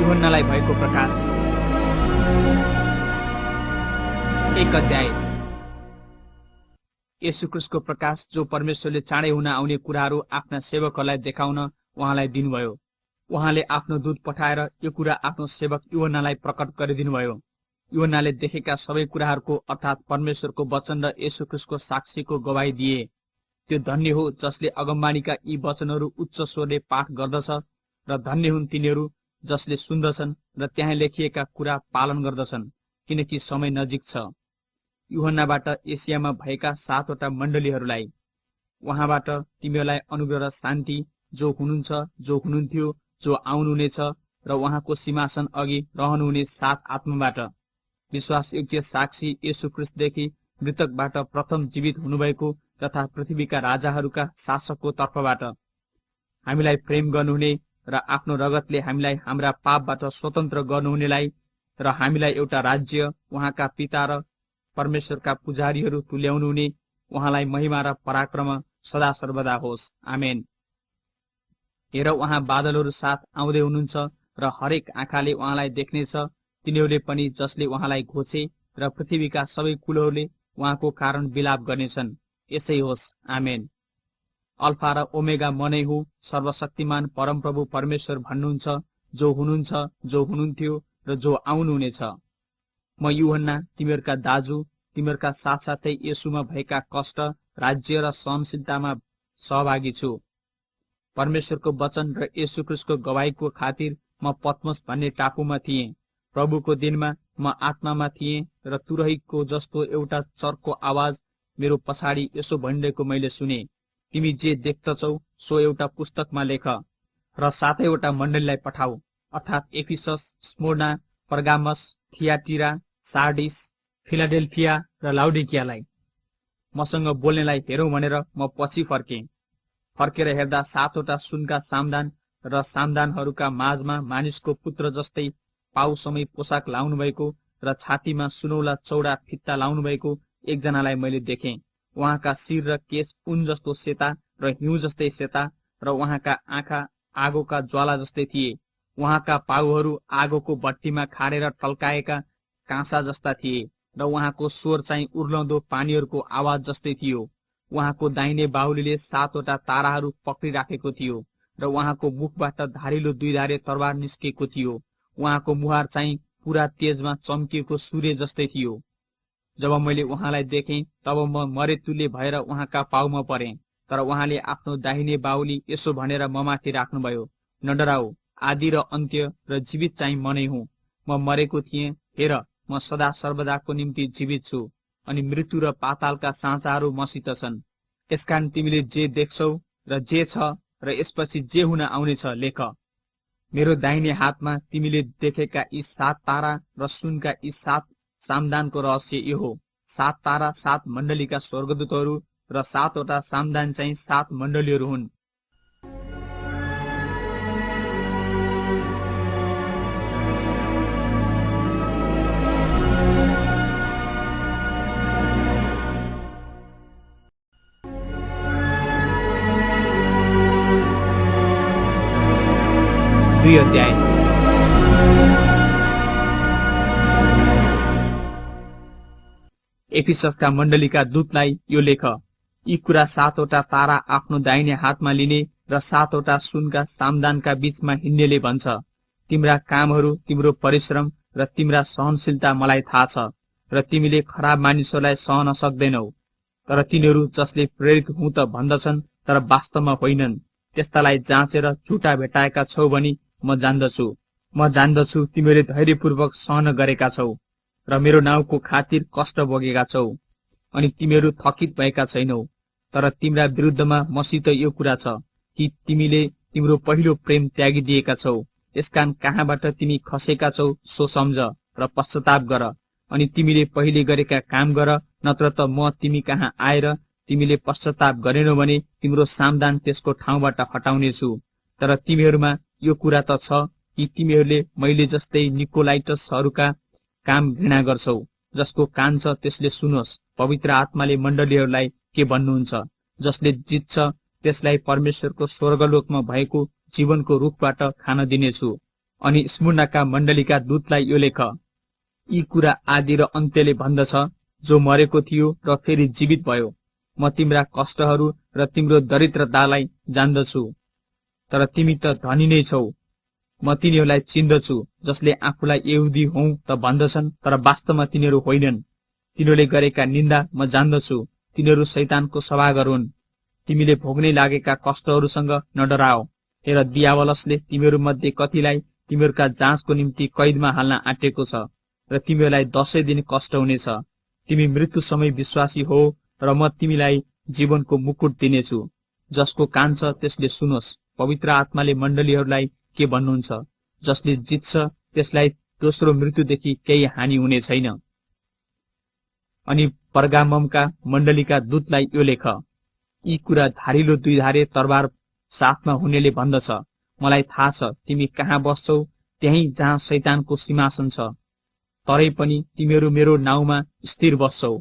यूहन्नालाई भएको प्रकाश 1 अध्याय। येशू ख्रीष्टको प्रकाश जो परमेश्वरले चाँडै हुन आउने कुराहरू आफ्ना सेवकहरूलाई देखाउन उहाँलाई दिनुभयो। उहाँले आफ्नो दूत पठाएर यो कुरा आफ्नो सेवक यूहन्नालाई प्रकट गरिदिनुभयो। यूहन्नाले देखेका सबै कुराहरूको अर्थात् परमेश्वरको वचन र येशू ख्रीष्टको साक्षीको गवाही दिए। त्यो धन्य हो जसले अगमबाणीका यी वचनहरू उच्च स्वरले पाठ गर्दछ र धन्य हुन् तिनीहरू जसले सुन्दछन् र त्यहाँ लेखिएका कुरा पालन गर्दछन्, किनकि समय नजिक छ। यूहन्नाबाट एसियामा भएका 7 वटा मण्डलीहरूलाई, उहाँबाट तिमीहरूलाई अनुग्रह र शान्ति, जो हुनुहुन्छ, जो हुनुहुन्थ्यो, जो आउनुहुनेछ र उहाँको सिंहासन अघि रहनुहुने 7 आत्माबाट, विश्वासयोग्य साक्षी येशू ख्रीष्टदेखि मृतकबाट प्रथम जीवित हुनुभएको तथा पृथ्वीका राजाहरूका शासकको तर्फबाट, हामीलाई प्रेम गर्नुहुने र आफ्नो रगतले हामीलाई हाम्रा पापबाट स्वतन्त्र गर्नुहुनेलाई र हामीलाई एउटा राज्य, उहाँका पिता र परमेश्वरका पुजारीहरू तुल्याउनुहुने उहाँलाई महिमा र पराक्रम सदा सर्वदा होस्। आमेन। हेर, उहाँ बादलहरू साथ आउँदै हुनुहुन्छ र हरेक आँखाले उहाँलाई देख्नेछ, तिनीहरूले पनि जसले उहाँलाई घोचे र पृथ्वीका सबै कुलहरूले उहाँको कारण विलाप गर्नेछन्। यसै होस्। आमेन। अल्फा र ओमेगा म नै हुँ, सर्वशक्तिमान परमप्रभु परमेश्वर भन्नुहुन्छ, जो हुनुहुन्छ, जो हुनुहुन्थ्यो र जो आउनुहुनेछ। म यूहन्ना तिमीहरूका दाजु, तिमीहरूका साथसाथै येशूमा भएका कष्ट, राज्य र सहनशीलतामा सहभागी छु। परमेश्वरको वचन र येशू ख्रीष्टको गवाहीको खातिर म पत्मस भन्ने टापुमा थिएँ। प्रभुको दिनमा म आत्मामा थिएँ र तुरहीको जस्तो एउटा चर्को आवाज मेरो पछाडि यसो भनिरहेको मैले सुने, तिमी जे देख्दछौ सो एउटा पुस्तकमा लेख र 7 वटा मण्डलीलाई पठाऊ, अर्थात् एफिसस, स्मुर्ना, पर्गामस, थियातिरा, सार्डिस, फिलाडेल्फिया र लाउडिकियालाई। मसँग बोल्नेलाई हेरौँ भनेर म पछि फर्केर हेर्दा 7 वटा सुनका सामदान र सामदानहरूका माझमा मानिसको पुत्र जस्तै पाउसमै पोसाक लाउनु भएको र छातीमा सुनौला चौडा फित्ता लाउनु भएको एकजनालाई मैले देखेँ। उहाँका शिर र केश ऊन जस्तो सेता र हिउँ जस्तै सेता र उहाँका आँखा आगोका ज्वाला जस्तै थिए। उहाँका पाउहरू आगोको भट्टीमा खारेर टल्काएका काँसा जस्ता थिए र उहाँको स्वर चाहिँ उर्लँदो पानीहरूको आवाज जस्तै थियो। उहाँको दाहिने बाहुलीले 7 वटा ताराहरू पक्रिराखेको थियो र उहाँको मुखबाट धारिलो 2 धारे तरबार निस्केको थियो। उहाँको मुहार चाहिँ पूरा तेजमा चम्किएको सूर्य जस्तै थियो। जब मैले उहाँलाई देखेँ तब म मरेतुल्य भएर उहाँका पाउमा परेँ, तर उहाँले आफ्नो दाहिने बाहुली यसो भनेर ममाथि राख्नुभयो, नडराऊ, आदि र अन्त्य र जीवित चाहिँ म नै हुँ। म मरेको थिएँ, हेर म सदा सर्वदाको निम्ति जीवित छु, अनि मृत्यु र पातालका साँचाहरू मसित छन्। यसकारण तिमीले जे देख्छौ र जे छ र यसपछि जे हुन आउनेछ लेख। मेरो दाहिने हातमा तिमीले देखेका यी 7 तारा र सुनका यी 7 सामदानको रहस्य यो हो। 7 तारा 7 मण्डलीका स्वर्गदूतहरू र 7 वटा सामदान चाहिँ 7 मण्डलीहरू हुन्। दुई अध्याय। एफिससका मण्डलीका दूतलाई यो लेख, यी कुरा 7 वटा तारा आफ्नो दाहिने हातमा लिने र 7 वटा सुनका सामदानका बीचमा हिँड्नेले भन्छ, तिम्रा कामहरू, तिम्रो परिश्रम र तिम्रा सहनशीलता मलाई थाहा छ र तिमीले खराब मानिसहरूलाई सहन सक्दैनौ, तर तिनीहरू जसले प्रेरित हुँ त भन्दछन् तर वास्तवमा होइनन्, त्यस्तालाई जाँचेर झुटा भेटाएका छौ भनी म जान्दछु तिमीले धैर्यपूर्वक सहन गरेका छौ र मेरो नाउँको खातिर कष्ट भोगेका छौ, अनि तिमीहरू थकित भएका छैनौ। तर तिम्रा विरुद्धमा मसित यो कुरा छ कि तिमीले तिम्रो पहिलो प्रेम त्यागिदिएका छौ। यसकारण कहाँबाट तिमी खसेका छौ सो सम्झ र पश्चाताप गर, अनि तिमीले पहिले गरेका काम गर, नत्र त म तिमी कहाँ आएर तिमीले पश्चाताप गरेनौ भने तिम्रो सामदान त्यसको ठाउँबाट हटाउनेछु। तर तिमीहरूमा यो कुरा त छ कि तिमीहरूले मैले जस्तै निकोलाइटसहरूका काम घृणा गर्छौ। जसको कान छ त्यसले सुनोस्, पवित्र आत्माले मण्डलीहरूलाई के भन्नुहुन्छ। जसले जित्छ त्यसलाई परमेश्वरको स्वर्गलोकमा भएको जीवनको रुखबाट खान दिनेछु। अनि स्मुर्नाका मण्डलीका दूतलाई यो लेख, यी कुरा आदि र अन्त्यले भन्दछ, जो मरेको थियो र फेरि जीवित भयो। म तिम्रा कष्टहरू र तिम्रो दरिद्रतालाई जान्दछु, तर तिमी त धनी नै छौ। म तिनीहरूलाई चिन्दछु, जसले आफूलाई यहुदी हौ त भन्दछन्, तर वास्तवमा तिनीहरू होइनन्। तिनीहरूले गरेका निन्दा म जान्दछु, तिनीहरू शैतानको सभागार हुन्। तिमीले भोग्नै लागेका कष्टहरूसँग नडराओ। हेर, दियावलसले तिमीहरू मध्ये कतिलाई तिमीहरूका जाँचको निम्ति कैदमा हाल्न आँटेको छ, र तिमीहरूलाई 10 दिन कष्ट हुनेछ। तिमी मृत्यु समय विश्वासी हो, र म तिमीलाई जीवनको मुकुट दिनेछु। जसको कान छ त्यसले सुनोस्। पवित्र आत्माले मण्डलीहरूलाई के भन्नुहुन्छ? जसले जित्छ त्यसलाई दोस्रो मृत्युदेखि केही हानि हुने छैन। अनि परगाममका मण्डलीका दूतलाई यो लेख, यी कुरा धारिलो दुईधारे तरबार साथमा हुनेले भन्दछ, मलाई थाहा छ तिमी कहाँ बस्छौ, त्यही जहाँ शैतानको सिंहासन छ। तरै पनि तिमीहरू मेरो नाउँमा स्थिर बस्छौ।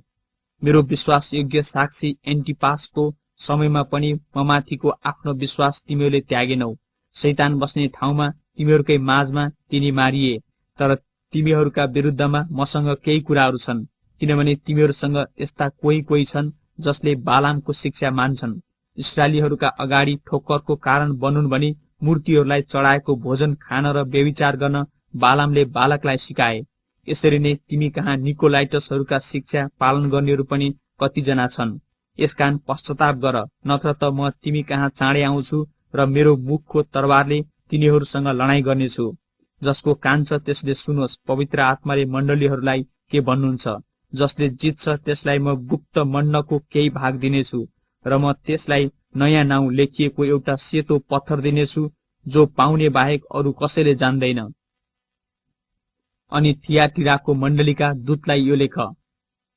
मेरो विश्वासयोग्य साक्षी एन्टिपासको समयमा पनि ममाथिको आफ्नो विश्वास तिमीहरूले त्यागेनौ। शैतान बस्ने ठाउँमा तिमीहरूकै माझमा तिनी मारिए। तर तिमीहरूका विरुद्धमा मसँग केही कुराहरू छन्, किनभने तिमीहरूसँग यस्ता कोही छन् जसले बालामको शिक्षा मान्छन्। इस्राएलीहरूका अगाडि ठोक्करको कारण बनुन् भनी मूर्तिहरूलाई चढाएको भोजन खान र व्यभिचार गर्न बालामले बालकलाई सिकाए। यसरी नै तिमी कहाँ निकोलाइटसहरूका शिक्षा पालन गर्नेहरू पनि कतिजना छन्। यसकारण पश्चाताप गर, नत्र त म तिमी कहाँ चाँडै आउँछु र मेरो मुखको तरबारले तिनीहरूसँग लडाईँ गर्नेछु। जसको कान छ त्यसले सुनोस्। पवित्र आत्माले मण्डलीहरूलाई के भन्नुहुन्छ? जसले जित्छ त्यसलाई म गुप्त मण्डको केही भाग दिनेछु, र म त्यसलाई नयाँ नाउँ लेखिएको एउटा सेतो पत्थर दिनेछु, जो पाउने बाहेक अरू कसैले जान्दैन। अनि थियाटिराको मण्डलीका दूतलाई यो लेख,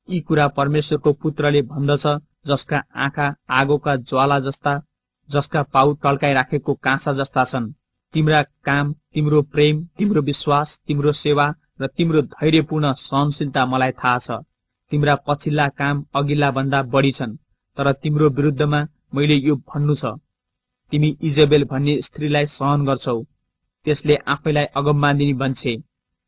यी कुरा परमेश्वरको पुत्रले भन्दछ, जसका आँखा आगोका ज्वाला जस्ता, जसका पाउ टल्काइ राखेको काँसा जस्ता छन्। तिम्रा काम, तिम्रो प्रेम, तिम्रो विश्वास, तिम्रो सेवा र तिम्रो धैर्यपूर्ण सहनशीलता मलाई थाहा छ। तिम्रा पछिल्ला काम अघिल्ला भन्दा बढी छन्, तर तिम्रो विरुद्धमा मैले यो भन्नु छ, तिमी इजेबेल भन्ने स्त्रीलाई सहन गर्छौ। त्यसले आफैलाई अगमवादिनी बन्छे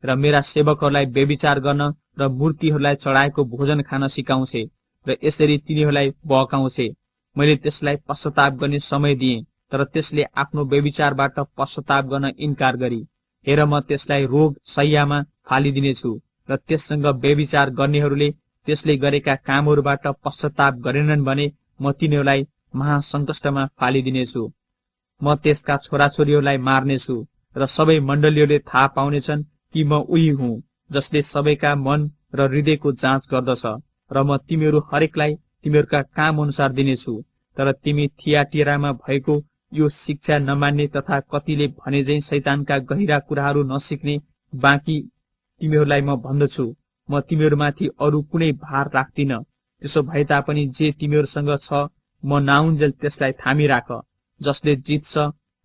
र मेरा सेवकहरूलाई व्यभिचार गर्न र मूर्तिहरूलाई चढाएको भोजन खान सिकाउँछे र यसरी तिनीहरूलाई बहकाउँछे। मैले त्यसलाई पश्चाताप गर्ने समय दिएँ, तर त्यसले आफ्नो व्यभिचारबाट पश्चाताप गर्न इन्कार गरी। हेर, म त्यसलाई रोग शैय्यामा फालिदिनेछु, र त्यससँग व्यभिचार गर्नेहरूले त्यसले गरेका कामहरूबाट पश्चाताप गरेनन् भने म तिनीहरूलाई महासङ्कष्टमा फालिदिनेछु। म त्यसका छोराछोरीहरूलाई मार्नेछु, र सबै मण्डलीहरूले थाहा पाउनेछन् कि म उही हुँ जसले सबैका मन र हृदयको जाँच गर्दछ, र म तिमीहरू हरेकलाई तिमीहरूका काम अनुसार दिनेछु। तर तिमी थियाटिरामा भएको यो शिक्षा नमान्ने तथा कतिले भने झैं शैतानका गहिरा कुराहरू नसिक्ने बाँकी तिमीहरूलाई म भन्दछु, म तिमीहरूमाथि अरू कुनै भार राख्दिन। त्यसो भए तापनि जे तिमीहरूसँग छ म नआउन्जेल त्यसलाई थामिराख। जसले जित्छ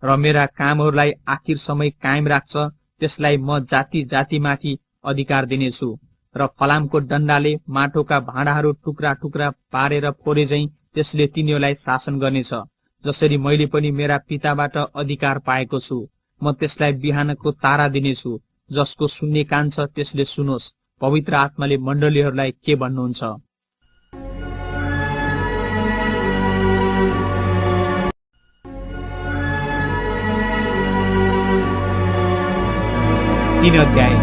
र मेरा कामहरूलाई आखिर समय कायम राख्छ त्यसलाई म जाति जातिमाथि अधिकार दिनेछु, र फलामको डन्डाले माटोका भाँडाहरू टुक्रा टुक्रा पारेर फोरे झैं त्यसले तिनीहरूलाई शासन गर्नेछ। जसरी मैले पनि मेरा पिताबाट अधिकार पाएको छु, म त्यसलाई बिहानको तारा दिनेछु। जसको सुन्ने कान छ त्यसले सुनोस्। पवित्र आत्माले मण्डलीहरूलाई के भन्नुहुन्छ? तीन अध्याय।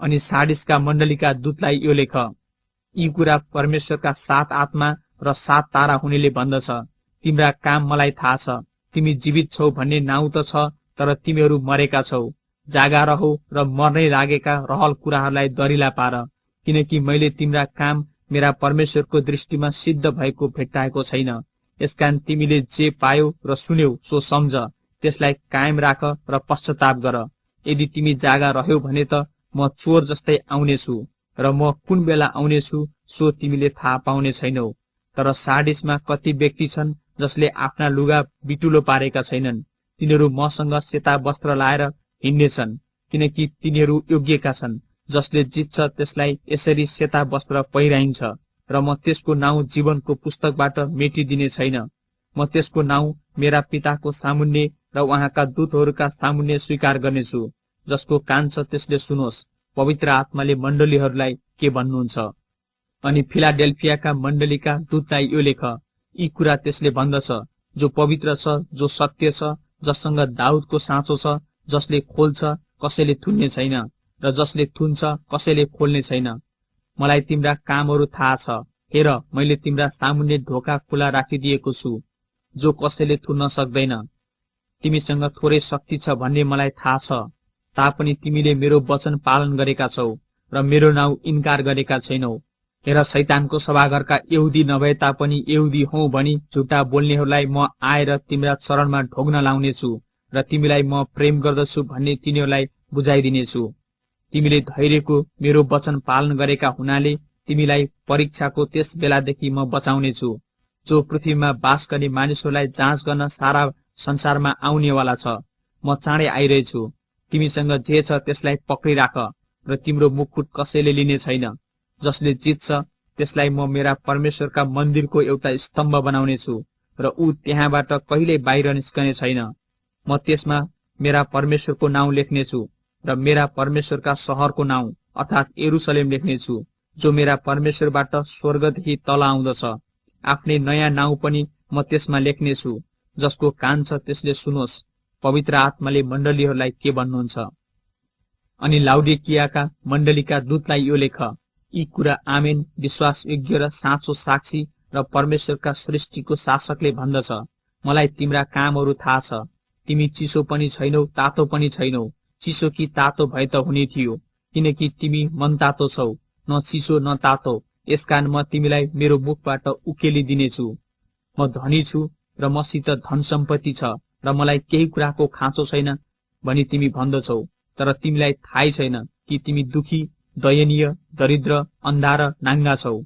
अनि सार्डिसका मण्डलीका दूतलाई यो लेख, यी कुरा परमेश्वरका 7 आत्मा र 7 तारा हुनेले भन्दछ, तिम्रा काम मलाई थाहा छ। तिमी जीवित छौ भन्ने नाउँ त छ, तर तिमीहरू मरेका छौ। जागा रहो र मर्नै लागेका रहल कुराहरूलाई दरिला पार, किनकि मैले तिम्रा काम मेरा परमेश्वरको दृष्टिमा सिद्ध भएको भेट्टाएको छैन। यसकारण तिमीले जे पायौ र सुन्यौ सो सम्झ, त्यसलाई कायम राख र पश्चाताप गर। यदि तिमी जागा रह्यौ भने त म चोर जस्तै आउनेछु, र म कुन बेला आउनेछु सो तिमीले थाहा पाउने छैनौ। तर सार्डिसमा कति व्यक्ति छन् जसले आफ्ना लुगा बिटुलो पारेका छैनन्। तिनीहरू मसँग सेता वस्त्र लाएर हिँड्नेछन्, किनकि तिनीहरू योग्यका छन्। जसले जित्छ त्यसलाई यसरी सेता वस्त्र पहिराइन्छ, र म त्यसको नाउँ जीवनको पुस्तकबाट मेटिदिने छैन। म त्यसको नाउँ मेरा पिताको सामुन्ने र उहाँका दूतहरूका सामुन्ने स्वीकार गर्नेछु। जसको कान छ त्यसले सुनोस्, पवित्र आत्माले मण्डलीहरूलाई के भन्नुहुन्छ। अनि फिलाडेल्फियाका मण्डलीका दूतलाई यो लेख, यी कुरा त्यसले भन्दछ जो पवित्र छ, जो सत्य छ, जससँग दाउदको साँचो छ, जसले खोल्छ कसैले थुन्ने छैन र जसले थुन्छ कसैले खोल्ने छैन। मलाई तिम्रा कामहरू थाहा छ। हेर, मैले तिम्रा सामुन्ने ढोका खुला राखिदिएको छु, जो कसैले थुन्न सक्दैन। तिमीसँग थोरै शक्ति छ भन्ने मलाई थाहा छ, तापनि तिमीले मेरो वचन पालन गरेका छौ र मेरो नाउँ इन्कार गरेका छैनौ। हेर, शैतानको सभाघरका यहुदी नभए तापनि यहुदी हौ भनी झुटा बोल्नेहरूलाई म आएर तिम्रा चरणमा ढोग्न लाउनेछु र तिमीलाई म प्रेम गर्दछु भन्ने तिनीहरूलाई बुझाइदिनेछु। तिमीले धैर्यको मेरो वचन पालन गरेका हुनाले तिमीलाई परीक्षाको त्यस बेलादेखि म बचाउनेछु, जो पृथ्वीमा बास गर्ने मानिसहरूलाई जाँच गर्न सारा संसारमा आउनेवाला छ। म चाँडै आइरहेछु। तिमीसँग जे छ त्यसलाई पक्रिराख र तिम्रो मुकुट कसैले लिने छैन। जसले जित्छ त्यसलाई म मेरा परमेश्वरका मन्दिरको एउटा स्तम्भ बनाउनेछु र ऊ त्यहाँबाट कहिल्यै बाहिर निस्कने छैन। म त्यसमा मेरा परमेश्वरको नाउँ लेख्नेछु र मेरा परमेश्वरका सहरको नाउँ अर्थात् यरुशलेम लेख्नेछु, जो मेरा परमेश्वरबाट स्वर्गदेखि तल आउँदछ। आफ्नै नयाँ नाउँ पनि म त्यसमा लेख्नेछु। जसको कान छ त्यसले सुनोस्, पवित्र आत्माले मण्डलीहरूलाई के भन्नुहुन्छ। अनि लाउडिकियाका मण्डलीका दूतलाई यो लेख, यी कुरा आमेन, विश्वासयोग्य र साँचो साक्षी र परमेश्वरका सृष्टिको शासकले भन्दछ। मलाई तिम्रा कामहरू थाहा छ। तिमी चिसो पनि छैनौ, तातो पनि छैनौ। चिसो कि तातो भए त हुने थियो, किनकि तिमी मनतातो छौ, न चिसो न तातो। यसकारण म तिमीलाई मेरो मुखबाट उकेलिदिनेछु। म धनी छु र मसित धन सम्पत्ति छ र मलाई केही कुराको खाँचो छैन भनी तिमी भन्दछौ, तर तिमीलाई थाहै छैन कि तिमी दुखी, दयनीय, दरिद्र, अन्धा र नाङ्गा छौ।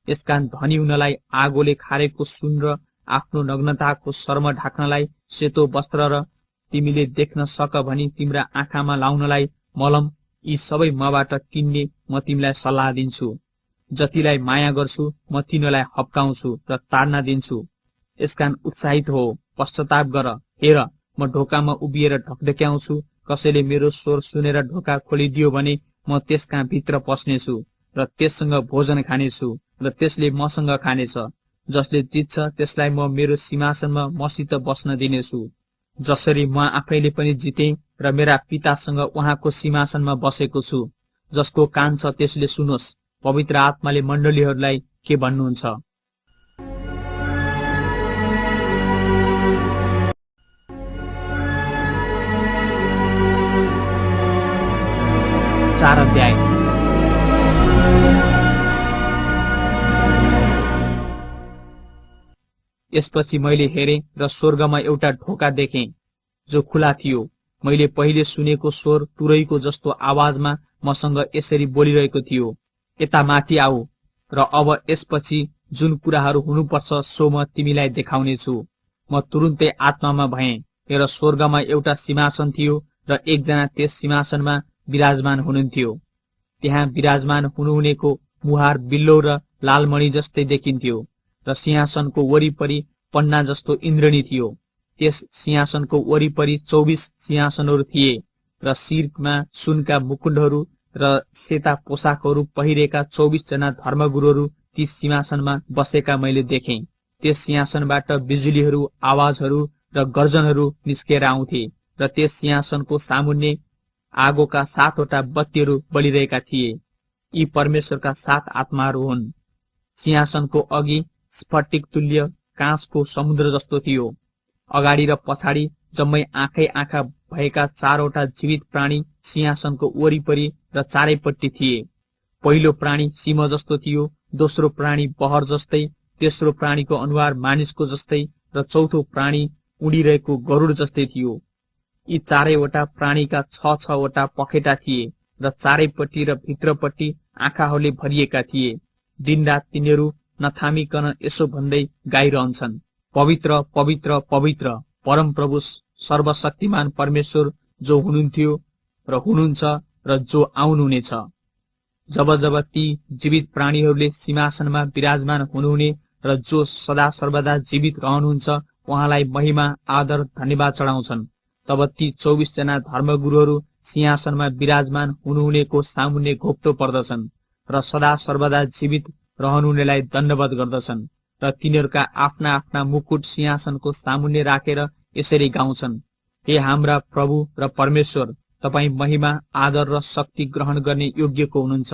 यसकारण धनी हुनलाई आगोले खारेको सुन र आफ्नो नग्नताको शर्म ढाक्नलाई सेतो वस्त्र र तिमीले देख्न सक भनी तिम्रा आँखामा लाउनलाई मलम, यी सबै मबाट किन्ने म तिमीलाई सल्लाह दिन्छु। जतिलाई माया गर्छु म तिनीलाई हप्काउँछु र ताड्ना दिन्छु। यसकारण उत्साहित हो, पश्चाताप गर। हेर, म ढोकामा उभिएर ढकढक्याउँछु। कसैले मेरो स्वर सुनेर ढोका खोलिदियो भने म त्यसका भित्र पस्नेछु र त्यससँग भोजन खानेछु र त्यसले मसँग खानेछ। जसले जित्छ त्यसलाई म मेरो सिंहासनमा मसित बस्न दिनेछु, जसरी म आफैले पनि जिते र मेरा पितासँग उहाँको सिंहासनमा बसेको छु। जसको कान छ त्यसले सुनोस्, पवित्र आत्माले मण्डलीहरूलाई के भन्नुहुन्छ। चार अध्याय। यसपछि मैले हेरेँ र स्वर्गमा एउटा ढोका देखेँ जो खुला थियो। मैले पहिले सुनेको स्वर तुरैको जस्तो आवाजमा मसँग यसरी बोलिरहेको थियो, यता माथि आऊ र अब यसपछि जुन कुराहरू हुनुपर्छ सो म तिमीलाई देखाउनेछु। म तुरुन्तै आत्मामा भएँ। हेर, स्वर्गमा एउटा सिंहासन थियो र एकजना त्यस सिंहासनमा विराजमान हुनुहुन्थ्यो। त्यहाँ विराजमान हुनुहुनेको मुहार बिल्लो र लालमणि जस्तै देखिन्थ्यो र सिंहासनको वरिपरि पन्ना जस्तो इन्द्रणी थियो। त्यस सिंहासनको वरिपरि 24 सिंहासनहरू थिए र शिरमा सुनका मुकुटहरू र सेता पोसाकहरू पहिरेका 24 जना धर्मगुरुहरू ती सिंहासनमा बसेका मैले देखेँ। त्यस सिंहासनबाट बिजुलीहरू, आवाजहरू र गर्जनहरू निस्केर आउँथे र त्यस सिंहासनको सामुन्ने आगोका 7वटा बत्तीहरू बलिरहेका थिए। यी परमेश्वरका 7 आत्माहरू हुन्। सिंहासनको अघि स्फटिक तुल्य काँचको समुद्र जस्तो थियो। अगाडि र पछाडि जम्मै आँखै आँखा भएका 4वटा जीवित प्राणी सिंहासनको वरिपरि र चारैपट्टि थिए। पहिलो प्राणी सिंह जस्तो थियो, दोस्रो प्राणी बहर जस्तै, तेस्रो प्राणीको अनुहार मानिसको जस्तै र चौथो प्राणी उडिरहेको गरुड जस्तै थियो। यी चारैवटा प्राणीका 6-6वटा पखेटा थिए र चारैपट्टि र भित्रपट्टि आँखाहरूले भरिएका थिए। दिनरात तिनीहरू नथामिकन यसो भन्दै गाइरहन्छन्, पवित्र पवित्र पवित्र परमप्रभु सर्वशक्तिमान परमेश्वर, जो हुनुहुन्थ्यो र हुनुहुन्छ र जो आउनुहुनेछ। जब जब ती जीवित प्राणीहरूले सिंहासनमा विराजमान हुनुहुने र जो सदा सर्वदा जीवित रहनुहुन्छ उहाँलाई महिमा आदर धन्यवाद चढाउँछन्। तब ती 24 जना धर्मगुरुहरू सिंहासनमा विराजमान हुनुहुनेको सामुन्ने घोप्टो पर्दछन् र सदा सर्वदा जीवित रहनुहुनेलाई दण्डवत गर्दछन् र तिनीहरूका आफ्ना आफ्ना मुकुट सिंहासनको सामुन्ने राखेर यसरी गाउँछन्, हे हाम्रा प्रभु र परमेश्वर, तपाईँ महिमा आदर र शक्ति ग्रहण गर्ने योग्यको हुनुहुन्छ,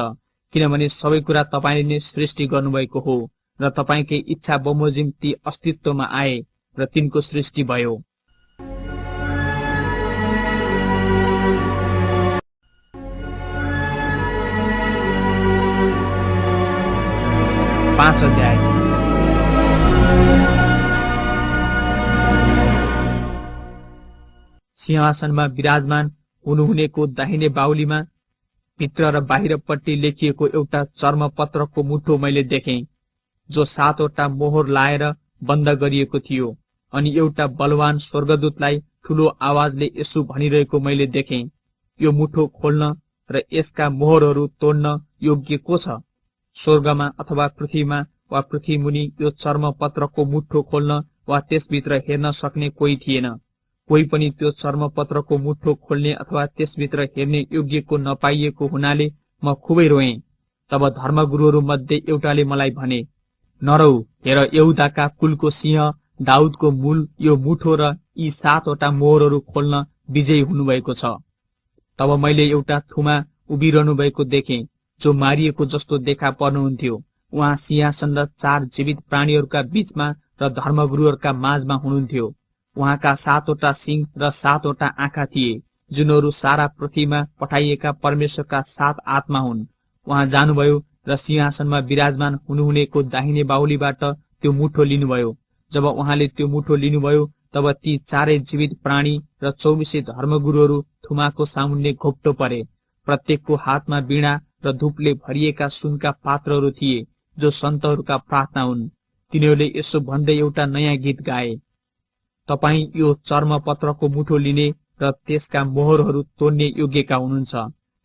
किनभने सबै कुरा तपाईले नै सृष्टि गर्नुभएको हो र तपाईकै इच्छा बमोजिम ती अस्तित्वमा आए र तिनको सृष्टि भयो। पाँच अध्याय। सिंहासनमा विराजमान हुनुहुनेको दाहिने बाहुलीमा भित्र र बाहिरपट्टि लेखिएको एउटा चर्मपत्रको मुठो मैले देखेँ, जो 7वटा मोहर लाएर बन्द गरिएको थियो। अनि एउटा बलवान स्वर्गदूतलाई ठूलो आवाजले यसो भनिरहेको मैले देखेँ, यो मुठो खोल्न र यसका मोहरहरू तोड्न योग्य को छ? स्वर्गमा अथवा पृथ्वीमा वा पृथ्वीमुनि यो चर्मपत्रको मुठो खोल्न वा त्यसभित्र हेर्न सक्ने कोही थिएन। कोही पनि त्यो चर्मपत्रको मुठो खोल्ने अथवा त्यसभित्र हेर्ने योग्यको नपाइएको हुनाले म खुबै रोएँ। तब धर्मगुरुहरू मध्ये एउटाले मलाई भने, नरौ, हेर, यहुदाका कुलको सिंह दाउदको मूल यो मुठो र यी 7वटा मोहरहरू खोल्न विजयी हुनुभएको छ। तब मैले एउटा थुमा उभिरहनु भएको देखेँ, जो मारिएको जस्तो देखा पर्नुहुन्थ्यो। उहाँ सिंहासन र 4 जीवित प्राणीहरूका बीचमा र धर्मगुरुहरूका माझमा हुनुहुन्थ्यो। उहाँका 7वटा सिंह र 7वटा आँखा थिए, जुनहरू सारा पृथ्वीमा पठाइएका परमेश्वरका 7 आत्मा हुन्। उहाँ जानुभयो र सिंहासनमा विराजमान हुनुहुनेको दाहिने बाहुलीबाट त्यो मुठो लिनुभयो। जब उहाँले त्यो मुठो लिनुभयो, तब ती 4 जीवित प्राणी र 24 धर्मगुरुहरू थुमाको सामुन्ने घोप्टो परे। प्रत्येकको हातमा वीणा र धूपले भरिएका सुनका पात्रहरू थिए, जो सन्तहरूका प्रार्थना हुन्। तिनीहरूले यसो भन्दै एउटा नयाँ गीत गाए, तपाईँ यो चर्मपत्रको मुठो लिने र त्यसका मोहरहरू तोड्ने योग्यका हुनुहुन्छ।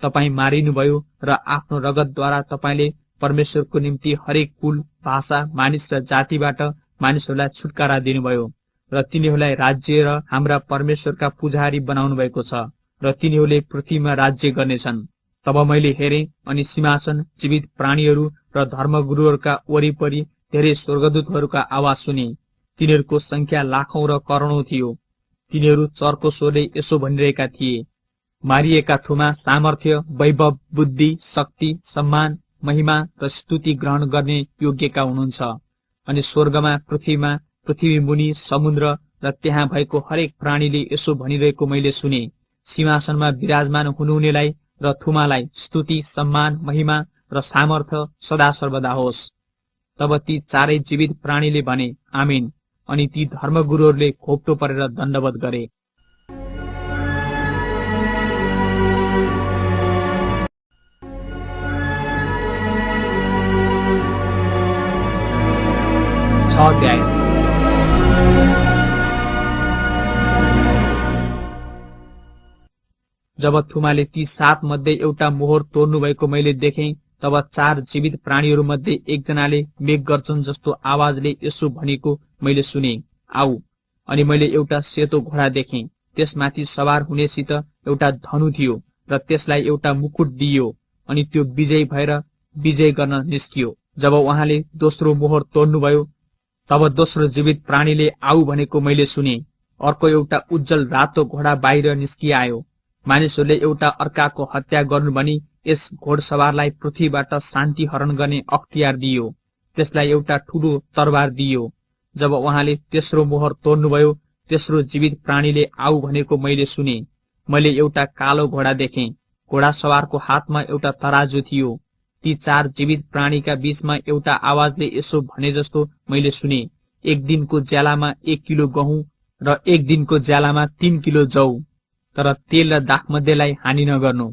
तपाईँ मारिनुभयो र आफ्नो रगतद्वारा तपाईले परमेश्वरको निम्ति हरेक कुल, भाषा, मानिस र जातिबाट मानिसहरूलाई छुटकारा दिनुभयो र तिनीहरूलाई राज्य र हाम्रा परमेश्वरका पुजारी बनाउनु भएको छ र तिनीहरूले पृथ्वीमा राज्य गर्नेछन्। तब मैले हेरेँ अनि सिंहासन, जीवित प्राणीहरू र धर्मगुरुहरूका वरिपरि धेरै स्वर्गदूतहरूका आवाज सुने। तिनीहरूको संख्या लाखौं र करोडौं थियो। तिनीहरू चर्को स्वरले यसो भनिरहेका थिए, मारिएका थुमा सामर्थ्य, वैभव, बुद्धि, शक्ति, सम्मान, महिमा र स्तुति ग्रहण गर्ने योग्यका हुनुहुन्छ। अनि स्वर्गमा, पृथ्वीमा, पृथ्वी मुनि, समुद्र र त्यहाँ भएको हरेक प्राणीले यसो भनिरहेको मैले सुने, सिंहासनमा विराजमान हुनुहुनेलाई र थुमालाई स्तुति, सम्मान, महिमा र सामर्थ्य सदा सर्वदा होस्। तब ती 4 जीवित प्राणीले भने, आमीन। अनि ती धर्मगुरुहरूले घोप्टो परेर दण्डवत गरे। अध्याय। जब थुमाले ती 7 मध्ये एउटा मोहर तोड्नु भएको मैले देखेँ, तब 4 जीवित प्राणीहरू मध्ये एकजनाले मेघगर्जन जस्तो आवाजले यसो भनेको मैले सुने, आऊ। अनि मैले एउटा सेतो घोडा देखेँ। त्यसमाथि सवार हुनेसित एउटा धनु थियो र त्यसलाई एउटा मुकुट दिइयो, अनि त्यो विजयी भएर विजय गर्न निस्कियो। जब उहाँले दोस्रो मोहर तोड्नुभयो, तब दोस्रो जीवित प्राणीले आऊ भनेको मैले सुने। अर्को एउटा उज्जवल रातो घोडा बाहिर निस्किआयो। मानिसहरूले एउटा अर्काको हत्या गर्नु भनी यस घोडसवारलाई पृथ्वीबाट शान्ति हरण गर्ने अख्तियार दिइयो। त्यसलाई एउटा ठूलो तरबार दिइयो। जब उहाँले तेस्रो मोहर तोड्नुभयो, तेस्रो जीवित प्राणीले आऊ भनेको मैले सुने। मैले एउटा कालो घोडा देखेँ। घोडा सवारको हातमा एउटा तराजु थियो। ती 4 जीवित प्राणीका बीचमा एउटा आवाजले यसो भने जस्तो मैले सुने, एक दिनको ज्यालामा 1 किलो गहुँ र एक दिनको ज्यालामा 3 किलो जौ, तर तेल र दाखमध्येलाई हानि नगर्नु।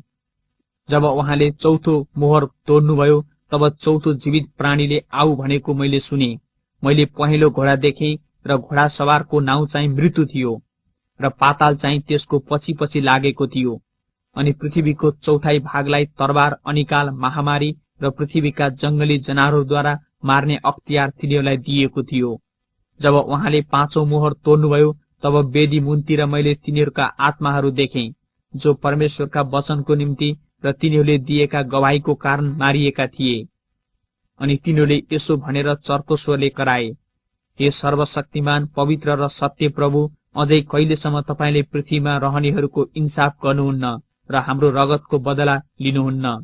जब उहाँले चौथो मोहर तोड्नुभयो, तब चौथो जीवित प्राणीले आऊ भनेको मैले सुने। मैले पहेँलो घोडा देखेँ र घोडा सवारको नाउँ चाहिँ मृत्यु थियो र पाताल चाहिँ त्यसको पछि पछि लागेको थियो। अनि पृथ्वीको चौथाइ भागलाई तरबार, अनिकाल, महामारी र पृथ्वीका जंगली जनावरद्वारा मार्ने अख्तियार तिनीहरूलाई दिएको थियो। जब उहाँले 5औं मोहर तोड्नुभयो तब वेदी मुनतिर मैले तिनीहरूका आत्माहरू देखेँ, जो परमेश्वरका वचनको निम्ति र तिनीहरूले दिएका गवाहीको कारण मारिएका थिए। अनि तिनीहरूले यसो भनेर चर्को स्वरले कराए, हे सर्वशक्तिमान, पवित्र र सत्य प्रभु, अझै कहिलेसम्म तपाईले पृथ्वीमा रहनेहरूको इन्साफ गर्नुहुन्न र हाम्रो रगतको बदला लिनुहुन्न।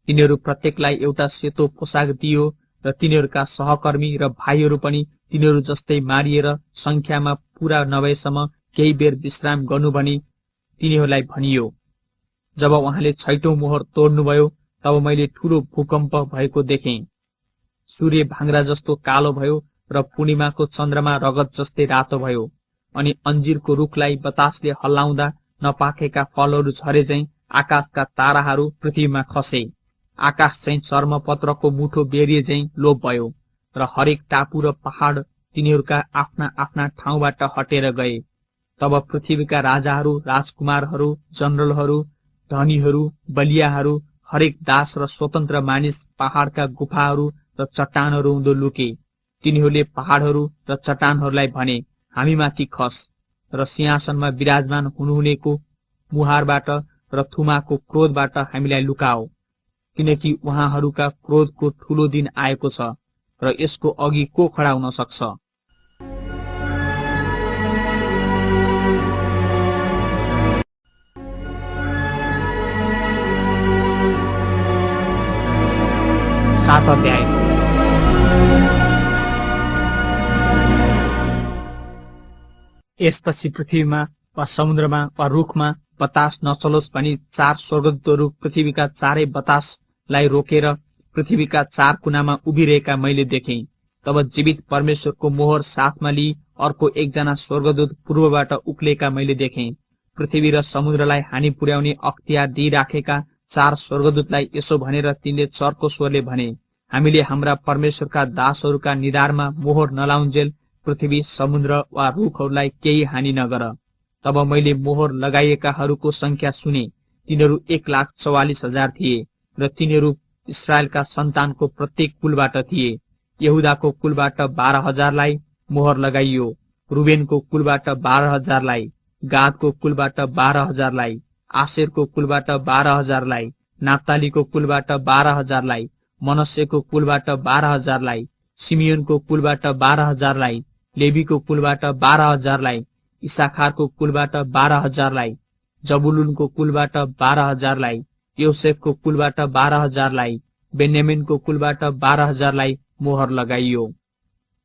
तिनीहरू प्रत्येकलाई एउटा सेतो पोसाक दियो र तिनीहरूका सहकर्मी र भाइहरू पनि तिनीहरू जस्तै मारिएर संख्यामा पूरा नभएसम्म केही बेर विश्राम गर्नु भनी तिनीहरूलाई भनियो। जब उहाँले 6औं मोहर तोड्नुभयो तब मैले ठूलो भूकम्प भएको देखेँ। सूर्य भाङ्रा जस्तो कालो भयो र पूर्णिमाको चन्द्रमा रगत जस्तै रातो भयो। अनि अंजीरको रुखलाई बतासले हल्लाउँदा नपाकेका फलहरू झरे झैं आकाशका ताराहरू पृथ्वीमा खसे। आकाश चाहिँ चर्मपत्रको मुठो बेरिए झैं लोप भयो र हरेक टापु र पहाड तिनीहरूका आफ्ना आफ्ना ठाउँबाट हटेर गए। तब पृथ्वीका राजाहरू, राजकुमारहरू, जनरलहरू, धनीहरू, बलियाहरू, हरेक दास र स्वतन्त्र मानिस पहाडका गुफाहरू र चट्टानहरू हुँदो लुके। तिनीहरूले पहाडहरू र चट्टानहरूलाई भने, हामीमाथि खस र सिंहासनमा विराजमान हुनुहुनेको मुहारबाट र थुमाको क्रोधबाट हामीलाई लुकाओ, किनकि उहाँहरूका क्रोधको ठूलो दिन आएको छ र यसको अघि को खडा हुन सक्छ। सात अध्याय। यसपछि पृथ्वीमा वा समुद्रमा वा रुखमा बतास नचलोस् भनी 4 स्वर्गदूतहरू पृथ्वीका चारै बतासलाई रोकेर पृथ्वीका 4 कुनामा उभिरहेका मैले देखेँ। तब जीवित परमेश्वरको मोहर साथमा लिई अर्को एकजना स्वर्गदूत पूर्वबाट उक्लेका मैले देखेँ। पृथ्वी र समुद्रलाई हानि पुर्याउने अख्तियार दिइराखेका 4 स्वर्गदूतलाई यसो भनेर तिनले चर्को स्वरले भने, हामीले हाम्रा परमेश्वरका दासहरूका निधारमा मोहर नलाउन्जेल पृथ्वी, समुद्र वा रुखहरूलाई केही हानि नगर। तब मैले मोहर लगाइएकाहरूको संख्या सुने, तिनीहरू 1,44,000 थिए र तिनीहरू इस्राएलका सन्तानको प्रत्येक कुलबाट थिए। यहुदाको कुलबाट 12,000लाई मोहर लगाइयो, रुबेनको कुलबाट 12,000लाई, गादको कुलबाट 12,000लाई, आशेरको कुलबाट 12,000लाई, नाप्तालीको कुलबाट 12,000लाई, मनस्सेको कुलबाट 12,000लाई, सिमियोनको कुलबाट 12,000लाई, लेवीको कुलबाट 12,000लाई, इसाखारको कुलबाट 12,000लाई, जबुलुनको कुलबाट 12,000लाई, योसेफको कुलबाट 12,000लाई, बेन्यामिनको कुलबाट 12,000लाई मोहर लगाइयो।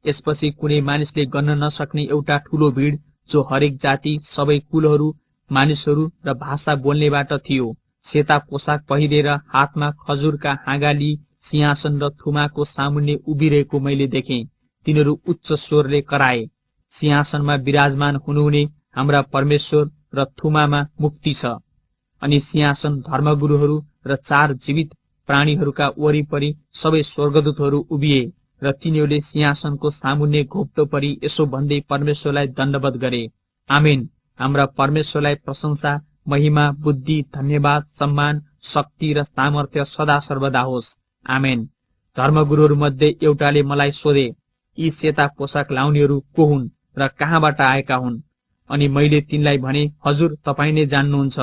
यसपछि कुनै मानिसले गन्न नसक्ने एउटा ठूलो भीड, जो हरेक जाति, सबै कुलहरू, मानिसहरू र भाषा बोल्नेबाट थियो, सेता पोसाक पहिरेर हातमा खजुरका हाँगा लिई सिंहासन र थुमाको सामुन्ने उभिरहेको मैले देखेँ। तिनीहरू उच्च स्वरले कराए, सिंहासनमा विराजमान हुनुहुने हाम्रा परमेश्वर र थुमामा मुक्ति छ। अनि सिंहासन, धर्मगुरुहरू र 4 जीवित प्राणीहरूका वरिपरि सबै स्वर्गदूतहरू उभिए र तिनीहरूले सिंहासनको सामुन्ने घोप्टो परि यसो भन्दै परमेश्वरलाई दण्डवत गरे, आमेन। हाम्रा परमेश्वरलाई प्रशंसा, महिमा, बुद्धि, धन्यवाद, सम्मान, शक्ति र सामर्थ्य सदा सर्वदा होस्, आमेन। धर्मगुरुहरू मध्ये एउटाले मलाई सोधे, यी सेता पोसाक लाउनेहरू को हुन् र कहाँबाट आएका हुन्? अनि मैले तिनलाई भने, हजुर, तपाईँ नै जान्नुहुन्छ।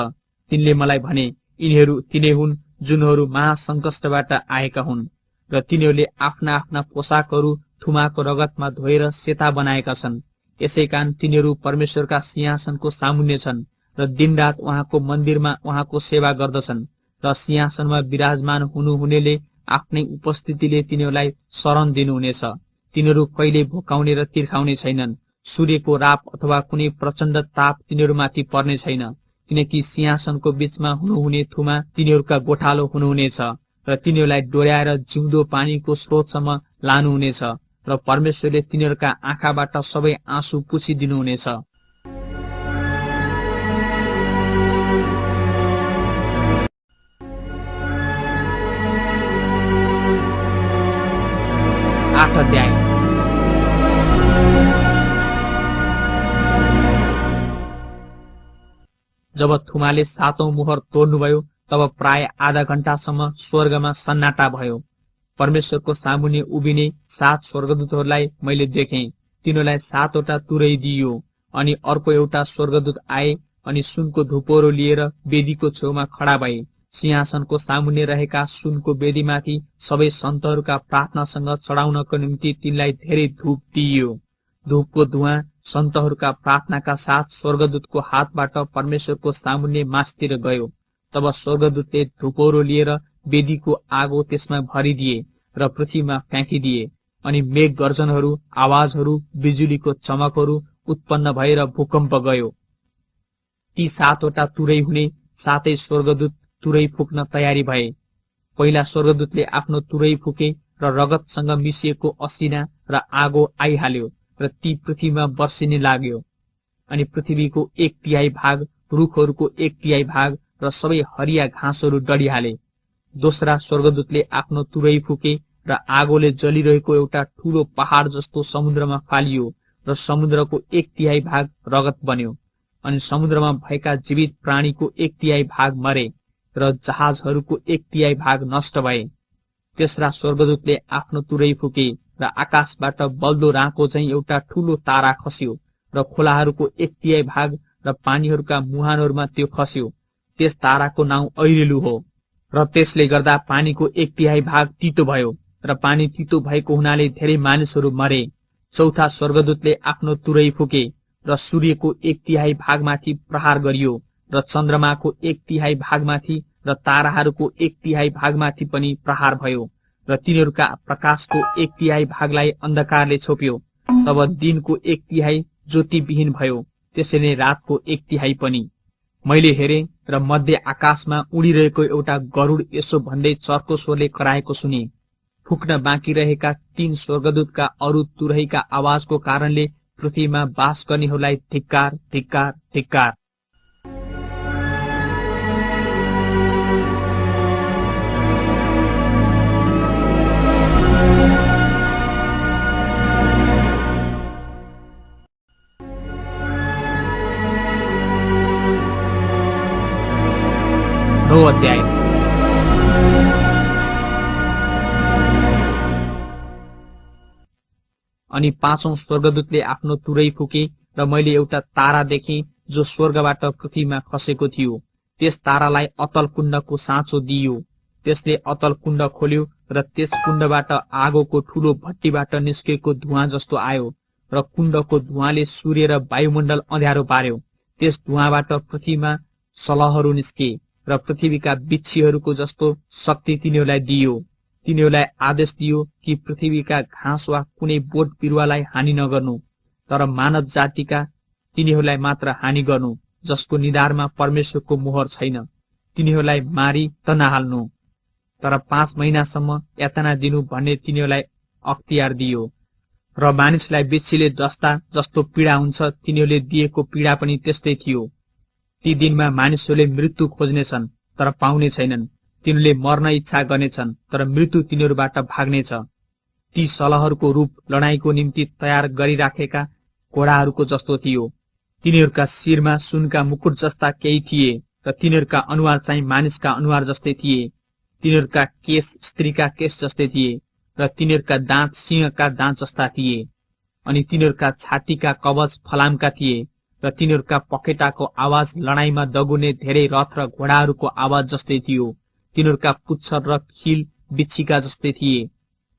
तिनले मलाई भने, यिनीहरू तिनै हुन् जुनहरू महासङ्कष्टबाट आएका हुन् र तिनीहरूले आफ्ना आफ्ना पोसाकहरू थुमाको रगतमा धोएर सेता बनाएका छन्। यसैकारण तिनीहरू परमेश्वरका सिंहासनको सामुन्ने छन् र दिनरात उहाँको मन्दिरमा उहाँको सेवा गर्दछन् र सिंहासनमा विराजमान हुनुहुनेले आफ्नै उपस्थितिले तिनीहरूलाई शरण दिनुहुनेछ। तिनीहरू कहिले भोकाउने र तिर्खाउने छैनन्। सूर्यको राप अथवा कुनै प्रचण्ड ताप तिनीहरूमाथि पर्ने छैन, किनकि सिंहासनको बीचमा हुनुहुने थुमा तिनीहरूका गोठालो हुनुहुनेछ र तिनीहरूलाई डोर्याएर जिउँदो पानीको स्रोतसम्म लानुहुनेछ र परमेश्वरले तिनीहरूका आँखाबाट सबै आँसु पुछिदिनुहुनेछ। अध्याय। जब थुमाले 7औं मोहर तोड्नुभयो तब प्राय आधा घण्टासम्म स्वर्गमा सन्नाटा भयो। परमेश्वरको सामुन्ने उभिने 7 स्वर्गदूतहरूलाई मैले देखेँ। तिनीहरूलाई 7 वटा तुरै दिइयो। अनि अर्को एउटा स्वर्गदूत आए अनि सुनको धुपोरो लिएर वेदीको छेउमा खडा भए। सिंहासनको सामुन्ने रहेका सुनको वेदीमाथि सबै सन्तहरूका प्रार्थनासँग चढाउनको निम्ति तिनलाई धेरै धूप दिइयो। धूपको धुवाँ सन्तहरूका प्रार्थनाका साथ स्वर्गदूतको हातबाट परमेश्वरको सामुन्ने मासतिर गयो। तब स्वर्गदूतले धुपोरो लिएर वेदीको आगो त्यसमा भरिदिए र पृथ्वीमा फ्याँकिदिए। अनि मेघ गर्जनहरू, आवाजहरू, बिजुलीको चमकहरू उत्पन्न भएर भूकम्प गयो। ती 7 वटा तुरै हुने 7 स्वर्गदूत तुरै फुक्न तयारी भए। पहिला स्वर्गदूतले आफ्नो तुरै फुके र रगतसँग मिसिएको असिना र आगो आइहाल्यो र ती पृथ्वीमा वर्षिने लाग्यो। अनि पृथ्वीको 1/3 भाग, रुखहरूको 1/3 भाग र सबै हरिया घाँसहरू डढिहाले। दोस्रा स्वर्गदूतले आफ्नो तुरै फुके र आगोले जलिरहेको एउटा ठूलो पहाड जस्तो समुद्रमा फालियो र समुद्रको 1/3 भाग रगत बन्यो। अनि समुद्रमा भएका जीवित प्राणीको 1/3 भाग मरे र जहाजहरूको 1/3 भाग नष्ट भए। तेस्रा स्वर्गदूतले आफ्नो तुरै फुके र आकाशबाट बल्दो राँको चाहिँ एउटा ठूलो तारा खस्यो र खोलाहरूको 1/3 भाग र पानीहरूका मुहानहरूमा त्यो खस्यो। त्यस ताराको नाउँ ऐरेलु हो र त्यसले गर्दा पानीको 1/3 भाग तितो भयो र पानी तितो भएको हुनाले धेरै मानिसहरू मरे। चौथा स्वर्गदूतले आफ्नो तुरै फुके र सूर्यको 1/3 भागमाथि प्रहार गरियो र चन्द्रमाको 1/3 भागमाथि र ताराहरूको 1/3 भागमाथि पनि प्रहार भयो र तिनीहरूका प्रकाशको 1/3 भागलाई अन्धकारले छोप्यो। तब दिनको 1/3 ज्योतिविहीन भयो, त्यसैले रातको 1/3 पनि। मैले हेरे र मध्य आकाशमा उडिरहेको एउटा गरुड यसो भन्दै चर्को स्वरले कराएको सुने, फुक्न बाँकी रहेका 3 स्वर्गदूतका अरू तुरैका आवाजको कारणले पृथ्वीमा बास गर्नेहरूलाई धिक्कार, धिक्कार, धिक्कार। अध्याय। अनि 5औं स्वर्गदूतले आफ्नो तुरै फुके र मैले एउटा तारा देखेँ जो स्वर्गबाट पृथ्वीमा खसेको थियो। त्यस तारालाई अतल कुण्डको साँचो दिइयो। त्यसले अतल कुण्ड खोल्यो र त्यस कुण्डबाट आगोको ठूलो भट्टीबाट निस्केको धुवाँ जस्तो आयो र कुण्डको धुवाँले सूर्य र वायुमण्डल अँध्यारो पार्यो। त्यस धुवाँबाट पृथ्वीमा सलहहरू निस्के र पृथ्वीका बिच्छीहरूको जस्तो शक्ति तिनीहरूलाई दिइयो। तिनीहरूलाई आदेश दियो कि पृथ्वीका घाँस वा कुनै बोट बिरुवालाई हानि नगर्नु, तर मानव जातिका तिनीहरूलाई मात्र हानि गर्नु जसको निधारमा परमेश्वरको मोहर छैन। तिनीहरूलाई मारी त नहाल्नु, तर 5 महिनासम्म यातना दिनु भन्ने तिनीहरूलाई अख्तियार दियो। र मानिसलाई बिच्छीले डस्दा जस्तो पीडा हुन्छ, तिनीहरूले दिएको पीडा पनि त्यस्तै थियो। ती दिनमा मानिसहरूले मृत्यु खोज्नेछन् तर पाउने छैनन्, तिनीहरूले मर्न इच्छा गर्नेछन् तर मृत्यु तिनीहरूबाट भाग्नेछ। ती सलहहरूको रूप लडाईँको निम्ति तयार गरिराखेका घोडाहरूको जस्तो थियो। तिनीहरूका शिरमा सुनका मुकुट जस्ता केही थिए र तिनीहरूका अनुहार चाहिँ मानिसका अनुहार जस्तै थिए। तिनीहरूका केश स्त्रीका केश जस्तै थिए र तिनीहरूका दाँत सिंहका दाँत जस्ता थिए। अनि तिनीहरूका छातीका कवच फलामका थिए र तिनीहरूका पखेटाको आवाज लडाईँमा दगुर्ने धेरै रथ र घोडाहरूको आवाज जस्तै थियो। तिनीहरूका पुच्छर र खिल बिच्छीका जस्तै थिए।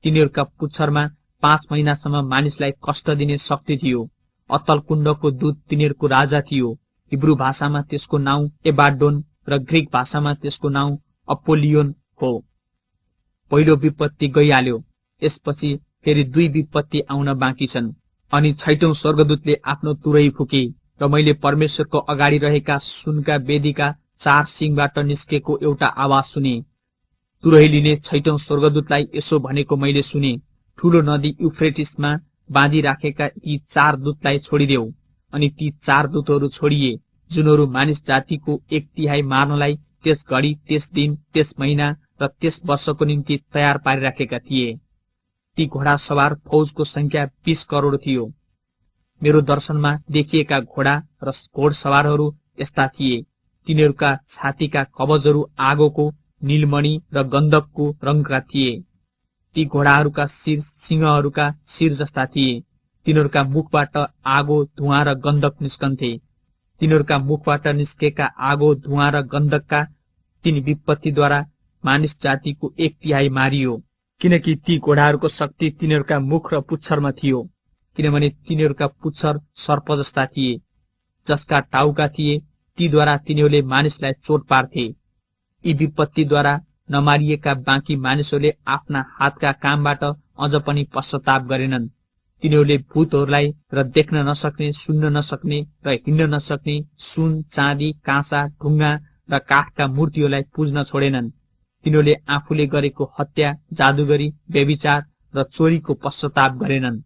तिनीहरूका पुच्छरमा 5 महिनासम्म मानिसलाई कष्ट दिने शक्ति थियो। अतल कुण्डको दूत तिनीहरूको राजा थियो। हिब्रू भाषामा त्यसको नाउँ एबाडोन र ग्रीक भाषामा त्यसको नाउँ अपोलियोन हो। पहिलो विपत्ति गइहाल्यो, यसपछि फेरि 2 विपत्ति आउन बाँकी छन्। अनि 6औं स्वर्गदूतले आफ्नो तुरै फुके र मैले परमेश्वरको अगाडि रहेका सुनका वेदीका 4 सिङबाट निस्केको एउटा आवाज सुने। तुरै लिने 6औं स्वर्गदूतलाई यसो भनेको मैले सुने, ठूलो नदी युफ्रेटिसमा बाँधी राखेका यी 4 दूतलाई छोडिदेऊ। अनि ती 4 दूतहरू छोडिए, जुनहरू मानिस जातिको 1/3 मार्नलाई त्यस घडी, त्यस दिन, त्यस महिना र त्यस वर्षको निम्ति तयार पारिराखेका थिए। ती घोडा सवार फौजको संख्या 20 करोड थियो। मेरो दर्शनमा देखिएका घोडा र घोडसवारहरू यस्ता थिए। तिनीहरूका छातीका कवचहरू आगोको, नीलमणि र गन्धकको रङका थिए। ती घोडाहरूका शिर सिंहहरूका शिर जस्ता थिए। तिनीहरूका मुखबाट आगो धुवाँ र गन्धक निस्कन्थे। तिनीहरूका मुखबाट निस्केका आगो धुवाँ र गन्धकका तीन विपत्तिद्वारा मानिस जातिको 1/3 मारियो, किनकि ती घोडाहरूको शक्ति तिनीहरूका मुख र पुच्छरमा थियो, किनभने तिनीहरूका पुच्छर सर्प जस्ता थिए, जसका टाउका थिए, तीद्वारा तिनीहरूले मानिसलाई चोट पार्थे। यी विपत्तिद्वारा नमारिएका बाँकी मानिसहरूले आफ्ना हातका कामबाट अझ पनि पश्चाताप गरेनन्। तिनीहरूले भूतहरूलाई र देख्न नसक्ने, सुन्न नसक्ने र हिँड्न नसक्ने सुन, चाँदी, काँसा, ढुङ्गा र काठका मूर्तिहरूलाई पुज्न छोडेनन्। तिनीहरूले आफूले गरेको हत्या, जादुगरी, व्यभिचार र चोरीको पश्चाताप गरेनन्।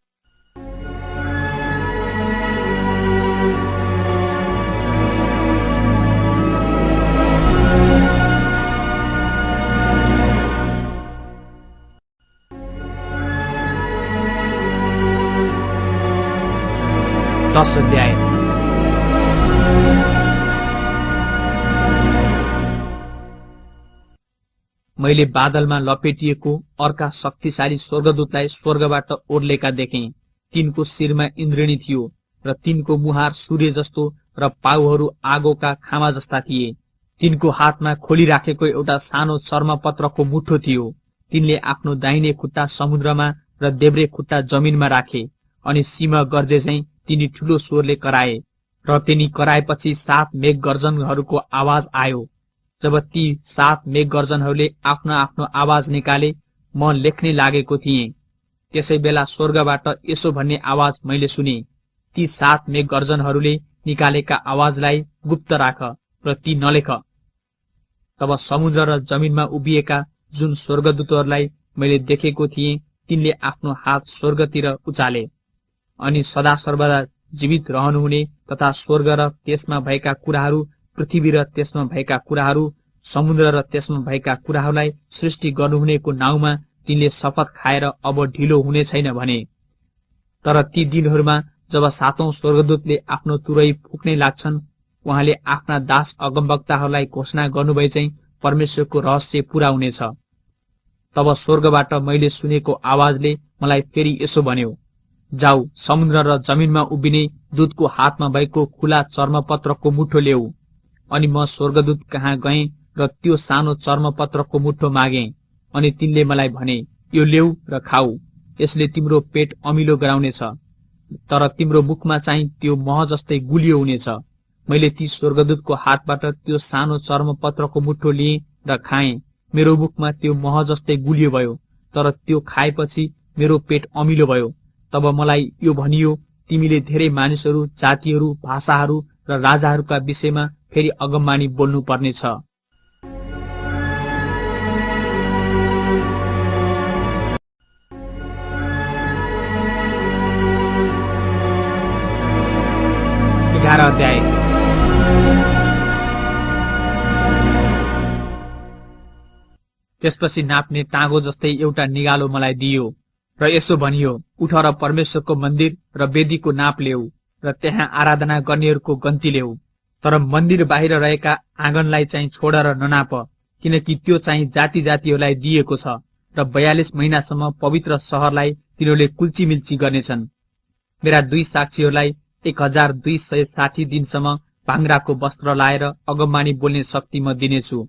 दश अध्याय। मैले बादलमा लपेटिएको अर्का शक्तिशाली स्वर्गदूतलाई स्वर्गबाट ओर्लेका देखेँ। तिनको शिरमा इन्द्रिणी थियो र तिनको मुहार सूर्य जस्तो र पाउहरू आगोका खामा जस्ता थिए। तिनको हातमा खोलिराखेको एउटा सानो चर्मपत्रको मुठो थियो। तिनले आफ्नो दाहिने खुट्टा समुद्रमा र देब्रे खुट्टा जमिनमा राखे अनि सिंह गर्जे झैं तिनी ठूलो स्वरले कराए र तिनी कराएपछि 7 मेघ गर्जनहरूको आवाज आयो। जब ती 7 मेघ गर्जनहरूले आफ्नो आफ्नो आवाज निकाले, म लेख्ने लागेको थिएँ। त्यसै बेला स्वर्गबाट यसो भन्ने आवाज मैले सुने, ती 7 मेघ गर्जनहरूले निकालेका आवाजलाई गुप्त राख र ती नलेख। तब समुद्र र जमिनमा उभिएका जुन स्वर्गदूतहरूलाई मैले देखेको थिएँ, तिनले आफ्नो हात स्वर्गतिर उचाले अनि सदा सर्वदा जीवित रहनुहुने तथा स्वर्ग र त्यसमा भएका कुराहरू, पृथ्वी र त्यसमा भएका कुराहरू, समुद्र र त्यसमा भएका कुराहरूलाई सृष्टि गर्नुहुनेको नाउँमा तिनले शपथ खाएर अब ढिलो हुने छैन भने। तर ती दिनहरूमा जब 7औं स्वर्गदूतले आफ्नो तुरही फुक्ने लाग्छन्, उहाँले आफ्ना दास अगमवक्ताहरूलाई घोषणा गर्नुभए चाहिँ परमेश्वरको रहस्य पूरा हुनेछ। तब स्वर्गबाट मैले सुनेको आवाजले मलाई फेरि यसो भन्यो, जाऊ, समुद्र र जमिनमा उभिने दूतको हातमा भएको खुला चर्मपत्रको मुठो ल्याऊ। अनि म स्वर्गदूत कहाँ गएँ र त्यो सानो चर्मपत्रको मुठो मागे अनि तिनले मलाई भने, यो ल्याऊ र खाऊ, यसले तिम्रो पेट अमिलो गराउनेछ, तर तिम्रो मुखमा चाहिँ त्यो मह जस्तै गुलियो हुनेछ। मैले ती स्वर्गदूतको हातबाट त्यो सानो चर्मपत्रको मुठो लिएँ र खाएँ। मेरो मुखमा त्यो मह जस्तै गुलियो भयो, तर त्यो खाएपछि मेरो पेट अमिलो भयो। तब मलाई यो भनियो, तिमीले धेरै मानिसहरू, जातिहरू, भाषाहरू र राजाहरूका विषयमा फेरि अगमवाणी बोल्नु पर्नेछ। अध्याय। त्यसपछि नाप्ने टाँगो जस्तै एउटा निगालो मलाई दियो र यसो भनियो, उठ र परमेश्वरको मन्दिर र वेदीको नाप ल्याऊ र त्यहाँ आराधना गर्नेहरूको गन्ती ल्याऊ। तर मन्दिर बाहिर रहेका आँगनलाई चाहिँ छोड र ननाप, किनकि त्यो चाहिँ जाति जातिहरूलाई दिएको छ र 42 महिनासम्म पवित्र सहरलाई तिनीहरूले कुल्चीमिल्ची गर्नेछन्। मेरा 2 साक्षीहरूलाई 1260 दिनसम्म भाङ्राको वस्त्र लाएर अगमवाणी बोल्ने शक्ति म दिनेछु।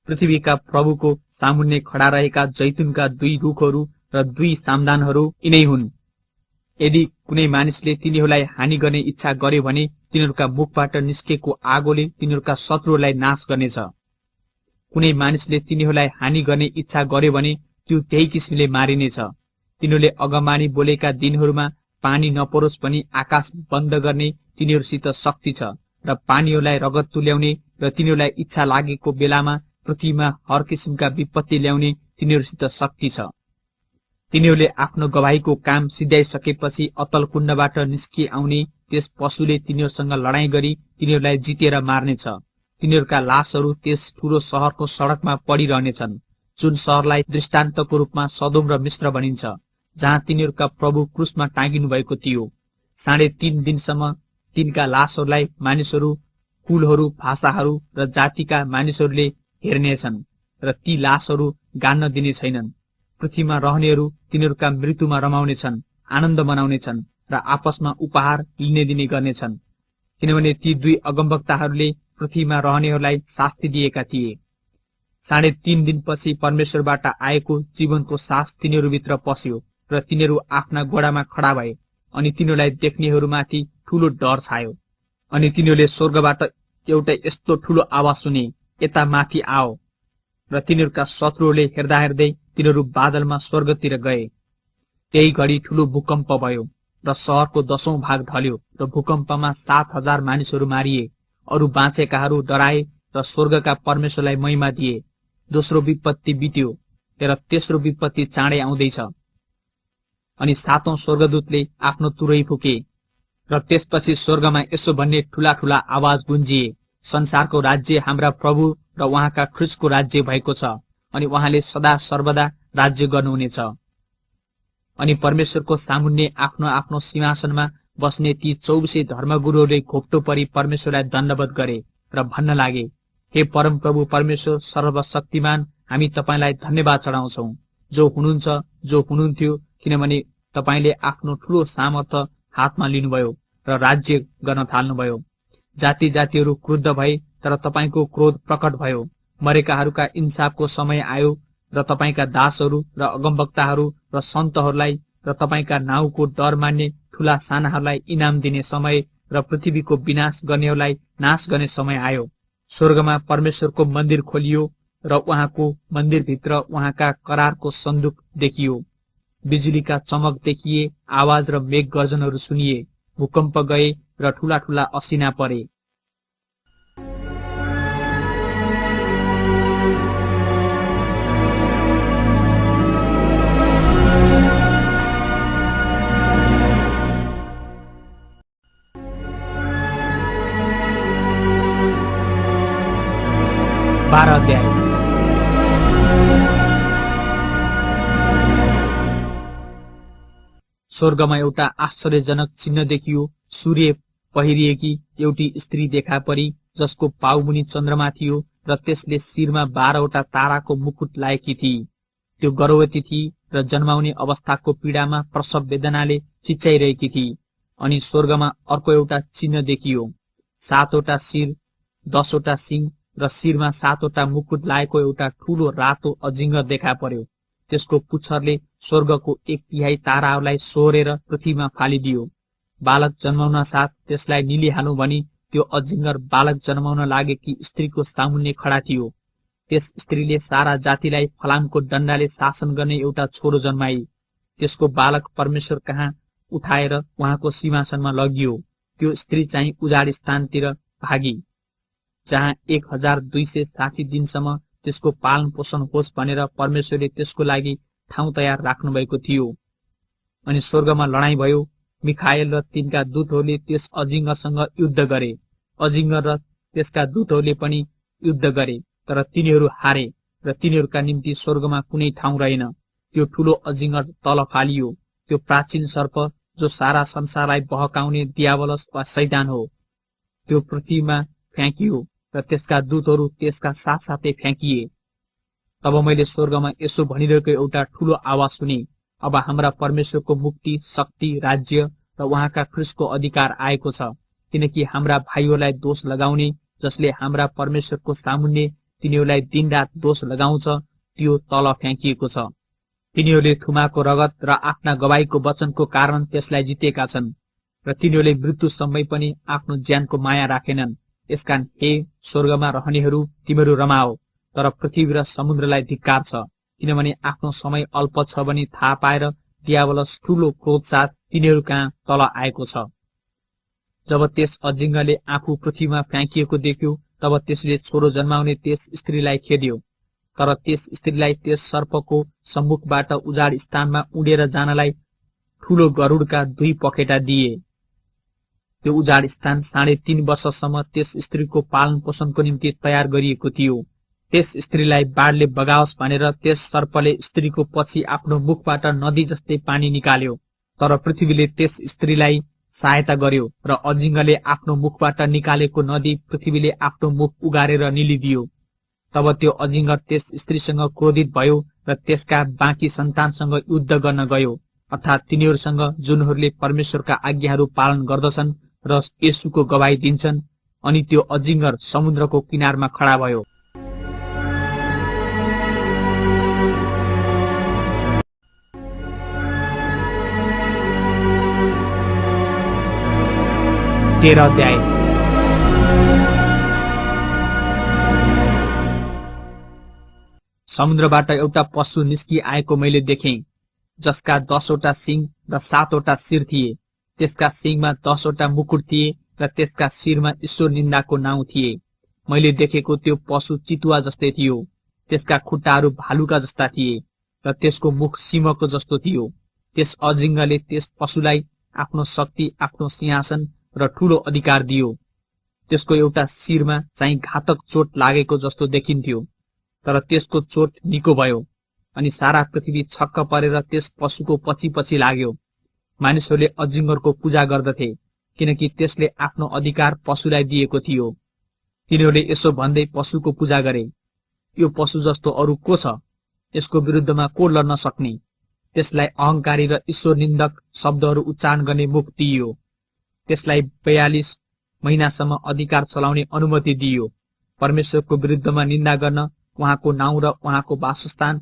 पृथ्वीका प्रभुको सामुन्ने खडा रहेका जैतुनका 2 रुखहरू र 2 सामदानहरू यिनै हुन्। यदि कुनै मानिसले तिनीहरूलाई हानि गर्ने इच्छा गर्यो भने तिनीहरूका मुखबाट निस्केको आगोले तिनीहरूका शत्रुहरूलाई नाश गर्नेछ। कुनै मानिसले तिनीहरूलाई हानि गर्ने इच्छा गर्यो भने त्यो त्यही किसिमले मारिनेछ। तिनीहरूले अगमवाणी बोलेका दिनहरूमा पानी नपरोस् पनि आकाश बन्द गर्ने तिनीहरूसित शक्ति छ र पानीहरूलाई रगत तुल्याउने र तिनीहरूलाई इच्छा लागेको बेलामा पृथ्वीमा हर किसिमका विपत्ति ल्याउने तिनीहरूसित शक्ति छ। तिनीहरूले आफ्नो गवाहीको काम सिद्ध्याइसकेपछि अतल कुण्डबाट निस्कि आउने त्यस पशुले तिनीहरूसँग लडाईँ गरी तिनीहरूलाई जितेर मार्नेछ। तिनीहरूका लासहरू त्यस ठूलो सहरको सडकमा पडिरहनेछन्, जुन सहरलाई दृष्टान्तको रूपमा सदोम र मिस्र भनिन्छ, जहाँ तिनीहरूका प्रभु क्रुसमा टाँगिनु भएको थियो। 3.5 दिनसम्म तिनका लासहरूलाई मानिसहरू, कुलहरू, भाषाहरू र जातिका मानिसहरूले हेर्नेछन् र ती लासहरू गाड्न दिने छैनन्। पृथ्वीमा रहनेहरू तिनीहरूका मृत्युमा रमाउनेछन्, आनन्द मनाउनेछन् र आपसमा उपहार लिने दिने गर्नेछन्, किनभने ती दुई अगमवक्ताहरूले पृथ्वीमा रहनेहरूलाई शास्ति दिएका थिए। 3.5 दिनपछि परमेश्वरबाट आएको जीवनको सास तिनीहरूभित्र पस्यो र तिनीहरू आफ्ना गोडामा खडा भए, अनि तिनीहरूलाई देख्नेहरूमाथि ठूलो डर छायो। अनि तिनीहरूले स्वर्गबाट एउटा यस्तो ठूलो आवाज सुने, यता माथि आओ। र तिनीहरूका शत्रुहरूले हेर्दा हेर्दै तिनीहरू बादलमा स्वर्गतिर गए। त्यही घडी ठूलो भूकम्प भयो र शहरको 10औं भाग ढल्यो र भूकम्पमा 7,000 मानिसहरू मारिए। अरू बाँचेकाहरू डराए र स्वर्गका परमेश्वरलाई महिमा दिए। दोस्रो विपत्ति बित्यो र तेस्रो विपत्ति चाँडै आउँदैछ। अनि 7औं स्वर्गदूतले आफ्नो तुरै फुके र त्यसपछि स्वर्गमा यसो भन्ने ठूला ठूला आवाज गुन्जिए, संसारको राज्य हाम्रा प्रभु र उहाँका ख्रीष्टको राज्य भएको छ, अनि उहाँले सदा सर्वदा राज्य गर्नुहुनेछ। अनि परमेश्वरको सामुन्ने आफ्नो आफ्नो सिंहासनमा बस्ने ती 24 धर्मगुरुहरूले घोप्टो परी परमेश्वरलाई दण्डवत गरे र भन्न लागे, हे परम प्रभु परमेश्वर सर्वशक्तिमान, हामी तपाईलाई धन्यवाद चढाउँछौ, जो हुनुहुन्छ, जो हुनुहुन्थ्यो, किनभने तपाईले आफ्नो ठूलो सामर्थ्य हातमा लिनुभयो र राज्य गर्न थाल्नुभयो। जाति जातिहरू क्रुद्ध भए, तर तपाईको क्रोध प्रकट भयो। मरेकाहरूका इन्साफको समय आयो र तपाईका दासहरू र अगमवक्ताहरू र सन्तहरूलाई र तपाईका नाउँको डर मान्ने ठूला सानाहरूलाई इनाम दिने समय र पृथ्वीको विनाश गर्नेहरूलाई नाश गर्ने समय आयो। स्वर्गमा परमेश्वरको मन्दिर खोलियो र उहाँको मन्दिरभित्र उहाँका करारको सन्दुक देखियो। बिजुलीका चमक देखिए, आवाज र मेघ गर्जनहरू सुनिए, भूकम्प गए र ठूला ठूला असिना परे। स्वर्गमा एउटा आश्चर्यजनक चिन्ह देखियो। सूर्य पहिरिएकी एउटी स्त्री देखा परी, जसको पाउमुनि चन्द्रमा थियो र त्यसले शिरमा 12वटा ताराको मुकुट लाएकी थिई। त्यो गर्भवती थिई र जन्माउने अवस्थाको पीडामा प्रसव वेदनाले चिच्याइरहेकी थिई। अनि स्वर्गमा अर्को एउटा चिन्ह देखियो, 7वटा शिर, 10वटा सिंह र शिरमा 7वटा मुकुट लाएको एउटा ठूलो रातो अजिङ्गर देखा पर्यो। त्यसको पुच्छरले स्वर्गको 1/3 ताराहरूलाई सोहोरेर पृथ्वीमा फालिदियो। बालक जन्माउन साथ त्यसलाई निलिहालौं भनी त्यो अजिङ्गर बालक जन्माउन लागेकी स्त्रीको सामुन्ने खडा थियो। त्यस स्त्रीले सारा जातिलाई फलामको डण्डाले शासन गर्ने एउटा छोरो जन्माई। त्यसको बालक परमेश्वर कहाँ उठाएर उहाँको सिंहासनमा लगियो। त्यो स्त्री चाहिँ उजाड स्थानतिर भागी, जहाँ 1260 दिनसम्म त्यसको पालन पोषण होस् भनेर परमेश्वरले त्यसको लागि ठाउँ तयार राख्नु भएको थियो। अनि स्वर्गमा लडाईँ भयो। मिखाएल र तिनका दूतहरूले त्यस अजिङ्गरसँग युद्ध गरे। अजिङ्गर र त्यसका दूतहरूले पनि युद्ध गरे, तर तिनीहरू हारे र तिनीहरूका निम्ति स्वर्गमा कुनै ठाउँ रहेन। त्यो ठूलो अजिङ्गर तल फालियो, त्यो प्राचीन सर्प जो सारा संसारलाई बहकाउने दियावलस वा शैतान हो। त्यो पृथ्वीमा फ्याँकियो र त्यसका दूतहरू त्यसका साथसाथै फ्याँकिए। तब मैले स्वर्गमा यसो भनिरहेको एउटा ठूलो आवाज सुने, अब हाम्रा परमेश्वरको मुक्ति, शक्ति, राज्य र उहाँका ख्रीष्टको अधिकार आएको छ, किनकि हाम्रा भाइहरूलाई दोष लगाउने, जसले हाम्रा परमेश्वरको सामुन्ने तिनीहरूलाई दिनरात दोष लगाउँछ, त्यो तल फ्याँकिएको छ। तिनीहरूले थुमाको रगत र आफ्ना गवाईको वचनको कारण त्यसलाई जितेका छन् र तिनीहरूले मृत्युसम्मै पनि आफ्नो ज्यानको माया राखेनन्। यसकारण हे स्वर्गमा रहनेहरू, तिमीहरू रमाओ, तर पृथ्वी र समुद्रलाई धिक्कार छ, किनभने आफ्नो समय अल्प छ भनी थाहा पाएर दियावलस ठूलो क्रोध साथ तिनीहरू कहाँ तल आएको छ। जब त्यस अजिङ्गरले आफू पृथ्वीमा फ्याँकिएको देख्यो, तब त्यसले छोरो जन्माउने त्यस स्त्रीलाई खेद्यो। तर त्यस स्त्रीलाई त्यस सर्पको सम्मुखबाट उजाड स्थानमा उडेर जानलाई ठूलो गरुडका 2 पखेटा दिए। त्यो उजाड स्थान 3.5 वर्षसम्म त्यस स्त्रीको पालन पोषणको निम्ति तयार गरिएको थियो। त्यस स्त्रीलाई बाढले बगाओस् भनेर त्यस सर्पले स्त्रीको पछि आफ्नो मुखबाट नदी जस्तै पानी निकाल्यो। तर पृथ्वीले त्यस स्त्रीलाई सहायता गर्यो र अजिङ्गरले आफ्नो मुखबाट निकालेको नदी पृथ्वीले आफ्नो मुख उगारेर निलिदियो। तब त्यो अजिङ्गर त्यस स्त्रीसँग क्रोधित भयो र त्यसका बाँकी सन्तानसँग युद्ध गर्न गयो अर्थात् तिनीहरूसँग जुनहरूले परमेश्वरका आज्ञाहरू पालन गर्दछन् र येशूको गवाही दिन्छन्। अनि त्यो अजिङ्गर समुद्रको किनारमा खडा भयो। तेह्र अध्याय। समुद्रबाट एउटा पशु निस्किआएको मैले देखेँ, जसका 10वटा सिङ र 7वटा शिर थिए। त्यसका सिङमा 10वटा मुकुट थिए र त्यसका शिरमा ईश्वर निन्दाको नाउँ थिए। मैले देखेको त्यो पशु चितुवा जस्तै थियो। त्यसका खुट्टाहरू भालुका जस्ता थिए र त्यसको मुख सिंहको जस्तो थियो। त्यस अजिङ्गरले त्यस पशुलाई आफ्नो शक्ति, आफ्नो सिंहासन र ठूलो अधिकार दियो। त्यसको एउटा शिरमा चाहिँ घातक चोट लागेको जस्तो देखिन्थ्यो, तर त्यसको चोट निको भयो। अनि सारा पृथ्वी छक्क परेर त्यस पशुको पछि पछि लाग्यो। मानिसहरूले अजिङ्गरको पूजा गर्दथे, किनकि त्यसले आफ्नो अधिकार पशुलाई दिएको थियो। तिनीहरूले यसो भन्दै पशुको पूजा गरे, यो पशु जस्तो अरू को छ? यसको विरुद्धमा को लड्न सक्ने? त्यसलाई अहंकारी र ईश्वर निन्दक शब्दहरू उच्चारण गर्ने मुख दिइयो। त्यसलाई 42 महिनासम्म अधिकार चलाउने अनुमति दिइयो। परमेश्वरको विरुद्धमा निन्दा गर्न, उहाँको नाउँ र उहाँको वासस्थान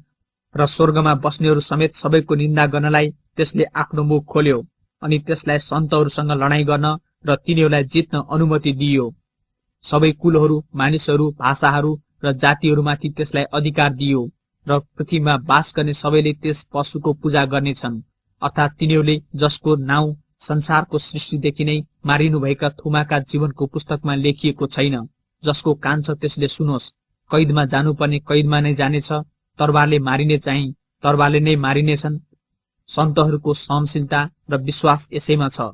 र स्वर्गमा बस्नेहरू समेत सबैको निन्दा गर्नलाई त्यसले आफ्नो मुख खोल्यो। अनि त्यसलाई सन्तहरूसँग लडाईँ गर्न र तिनीहरूलाई जित्न अनुमति दिइयो। सबै कुलहरू, मानिसहरू, भाषाहरू र जातिहरूमाथि त्यसलाई अधिकार दिइयो र पृथ्वीमा बास गर्ने सबैले त्यस पशुको पूजा गर्नेछन्। अर्थात् तिनीहरूले जसको नाउँ संसारको सृष्टिदेखि नै मारिनुभएका थुमाका जीवनको पुस्तकमा लेखिएको छैन। जसको कान छ त्यसले सुनोस्। कैदमा जानुपर्ने कैदमा नै जानेछ, तरबारले मारिने चाहिँ तरबारले नै मारिनेछन्। सन्तहरूको सहनशीलता र विश्वास यसैमा छ।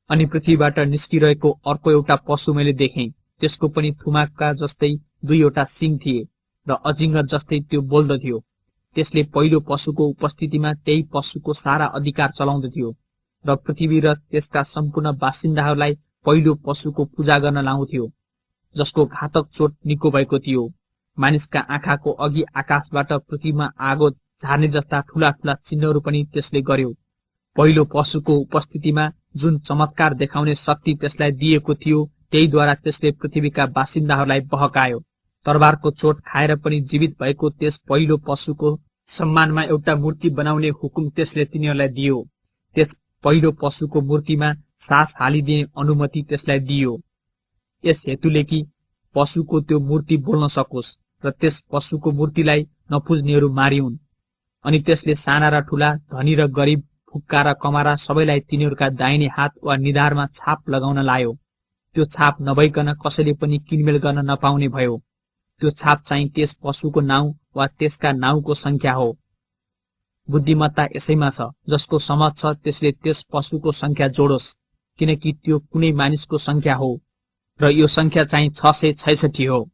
अनि पृथ्वीबाट निस्किरहेको अर्को एउटा पशु मैले देखेँ। त्यसको पनि थुमाका जस्तै 2वटा सिङ थिए र अजिङ्गर जस्तै त्यो बोल्दथ्यो। त्यसले पहिलो पशुको उपस्थितिमा त्यही पशुको सारा अधिकार चलाउँदथ्यो र पृथ्वी र त्यसका सम्पूर्ण बासिन्दाहरूलाई पहिलो पशुको पूजा गर्न लाउँथ्यो, जसको घातक चोट निको भएको थियो। मानिसका आँखाको अघि आकाशबाट पृथ्वीमा आगो झार्ने जस्ता ठूला ठूला चिन्हहरू पनि त्यसले गर्यो। पहिलो पशुको उपस्थितिमा जुन चमत्कार देखाउने शक्ति त्यसलाई दिएको थियो, त्यहीद्वारा त्यसले पृथ्वीका बासिन्दाहरूलाई बहकायो। तरबारको चोट खाएर पनि जीवित भएको त्यस पहिलो पशुको सम्मानमा एउटा मूर्ति बनाउने हुकुम त्यसले तिनीहरूलाई दियो। त्यस पहिलो पशुको मूर्तिमा सास हालिदिने अनुमति त्यसलाई दियो, यस हेतुले कि पशुको त्यो मूर्ति बोल्न सकोस् र त्यस पशुको मूर्तिलाई नपुज्नेहरू मारिउन्। अनि त्यसले साना र ठूला, धनी र गरिब, फुक्का र कमारा सबैलाई तिनीहरूका दाहिने हात वा निधारमा छाप लगाउन लायो। त्यो छाप नभइकन कसैले पनि किनमेल गर्न नपाउने भयो। त्यो छाप चाहिँ त्यस पशुको नाउँ वा त्यसका नाउँको संख्या हो। बुद्धिमत्ता यसैमा छ, जसको समझ छ त्यसले त्यस पशुको संख्या जोडोस्, किनकि त्यो कुनै मानिसको संख्या हो र यो संख्या चाहिँ 666 हो।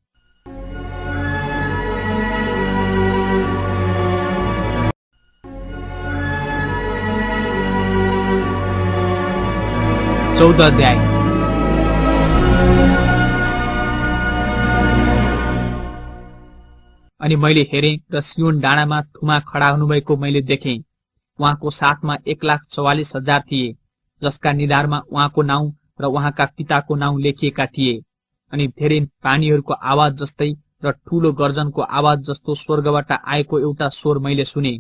चौध अध्याय। अनि मैले हेरेँ र सियोन डाँडामा थुमा खडा हुनुभएको मैले देखेँ। उहाँको साथमा 1,44,000 थिए, जसका निधारमा उहाँको नाउँ र उहाँका पिताको नाउँ लेखिएका थिए। अनि धेरै पानीहरूको आवाज जस्तै र ठूलो गर्जनको आवाज जस्तो स्वर्गबाट आएको एउटा स्वर मैले सुने।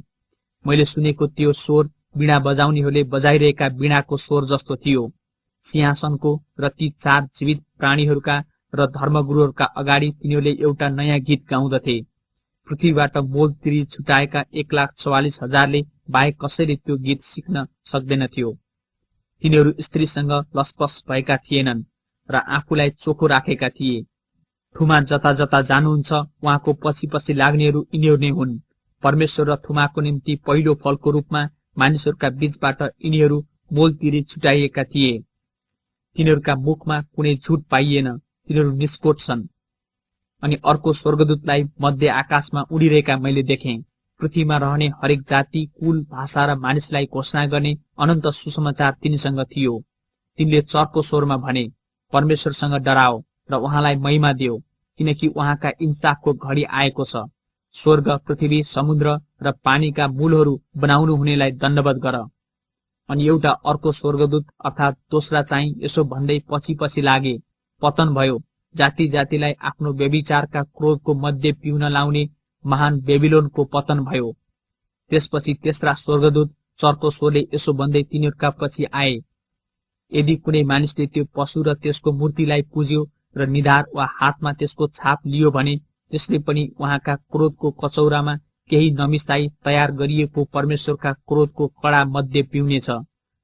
मैले सुनेको त्यो स्वर वीणा बजाउनेहरूले बजाइरहेका वीणाको स्वर जस्तो थियो। सिंहासनको र ती 4 जीवित प्राणीहरूका र धर्मगुरुहरूका अगाडि तिनीहरूले एउटा नयाँ गीत गाउँदथे। पृथ्वीबाट मोल तिरी छुटाएका 1,44,000ले बाहेक कसैले त्यो गीत सिक्न सक्दैनथ्यो। तिनीहरू स्त्रीसँग लसपस भएका थिएनन् र आफूलाई चोखो राखेका थिए। थुमा जता जता जानुहुन्छ उहाँको पछि पछि लाग्नेहरू यिनीहरू नै हुन्। परमेश्वर र थुमाको निम्ति पहिलो फलको रूपमा मानिसहरूका बीचबाट यिनीहरू मोल तिरी छुटाइएका थिए। तिनीहरूका मुखमा कुनै झुट पाइएन, तिनीहरू निष्कोट छन्। अनि अर्को स्वर्गदूतलाई मध्य आकाशमा उडिरहेका मैले देखेँ। पृथ्वीमा रहने हरेक जाति, कुल, भाषा र मानिसलाई घोषणा गर्ने अनन्त सुसमाचार तिनीसँग थियो। तिनले चर्को स्वरमा भने, परमेश्वरसँग डराओ र उहाँलाई महिमा देऊ, किनकि उहाँका इन्साफको घडी आएको छ स्वर्ग, पृथ्वी, समुद्र र पानीका मूलहरू बनाउनु हुनेलाई दण्डवत गर। अनि एउटा अर्को स्वर्गदूत अर्थात् दोस्रा चाहिँ यसो भन्दै पछि पछि लागे, पतन भयो, जाति जातिलाई आफ्नो व्यभिचारका क्रोधको मध्य पिउन लाउने महान बेबिलोनको पतन भयो। त्यसपछि तेस्रा स्वर्गदूत चर्को स्वरले यसो भन्दै तिनीहरूका पछि आए, यदि कुनै मानिसले त्यो पशु र त्यसको मूर्तिलाई पुज्यो र निधार वा हातमा त्यसको छाप लियो भने त्यसले पनि उहाँका क्रोधको कचौरामा केही नमिसाई तयार गरिएको परमेश्वरका क्रोधको कडा मध्य पिउनेछ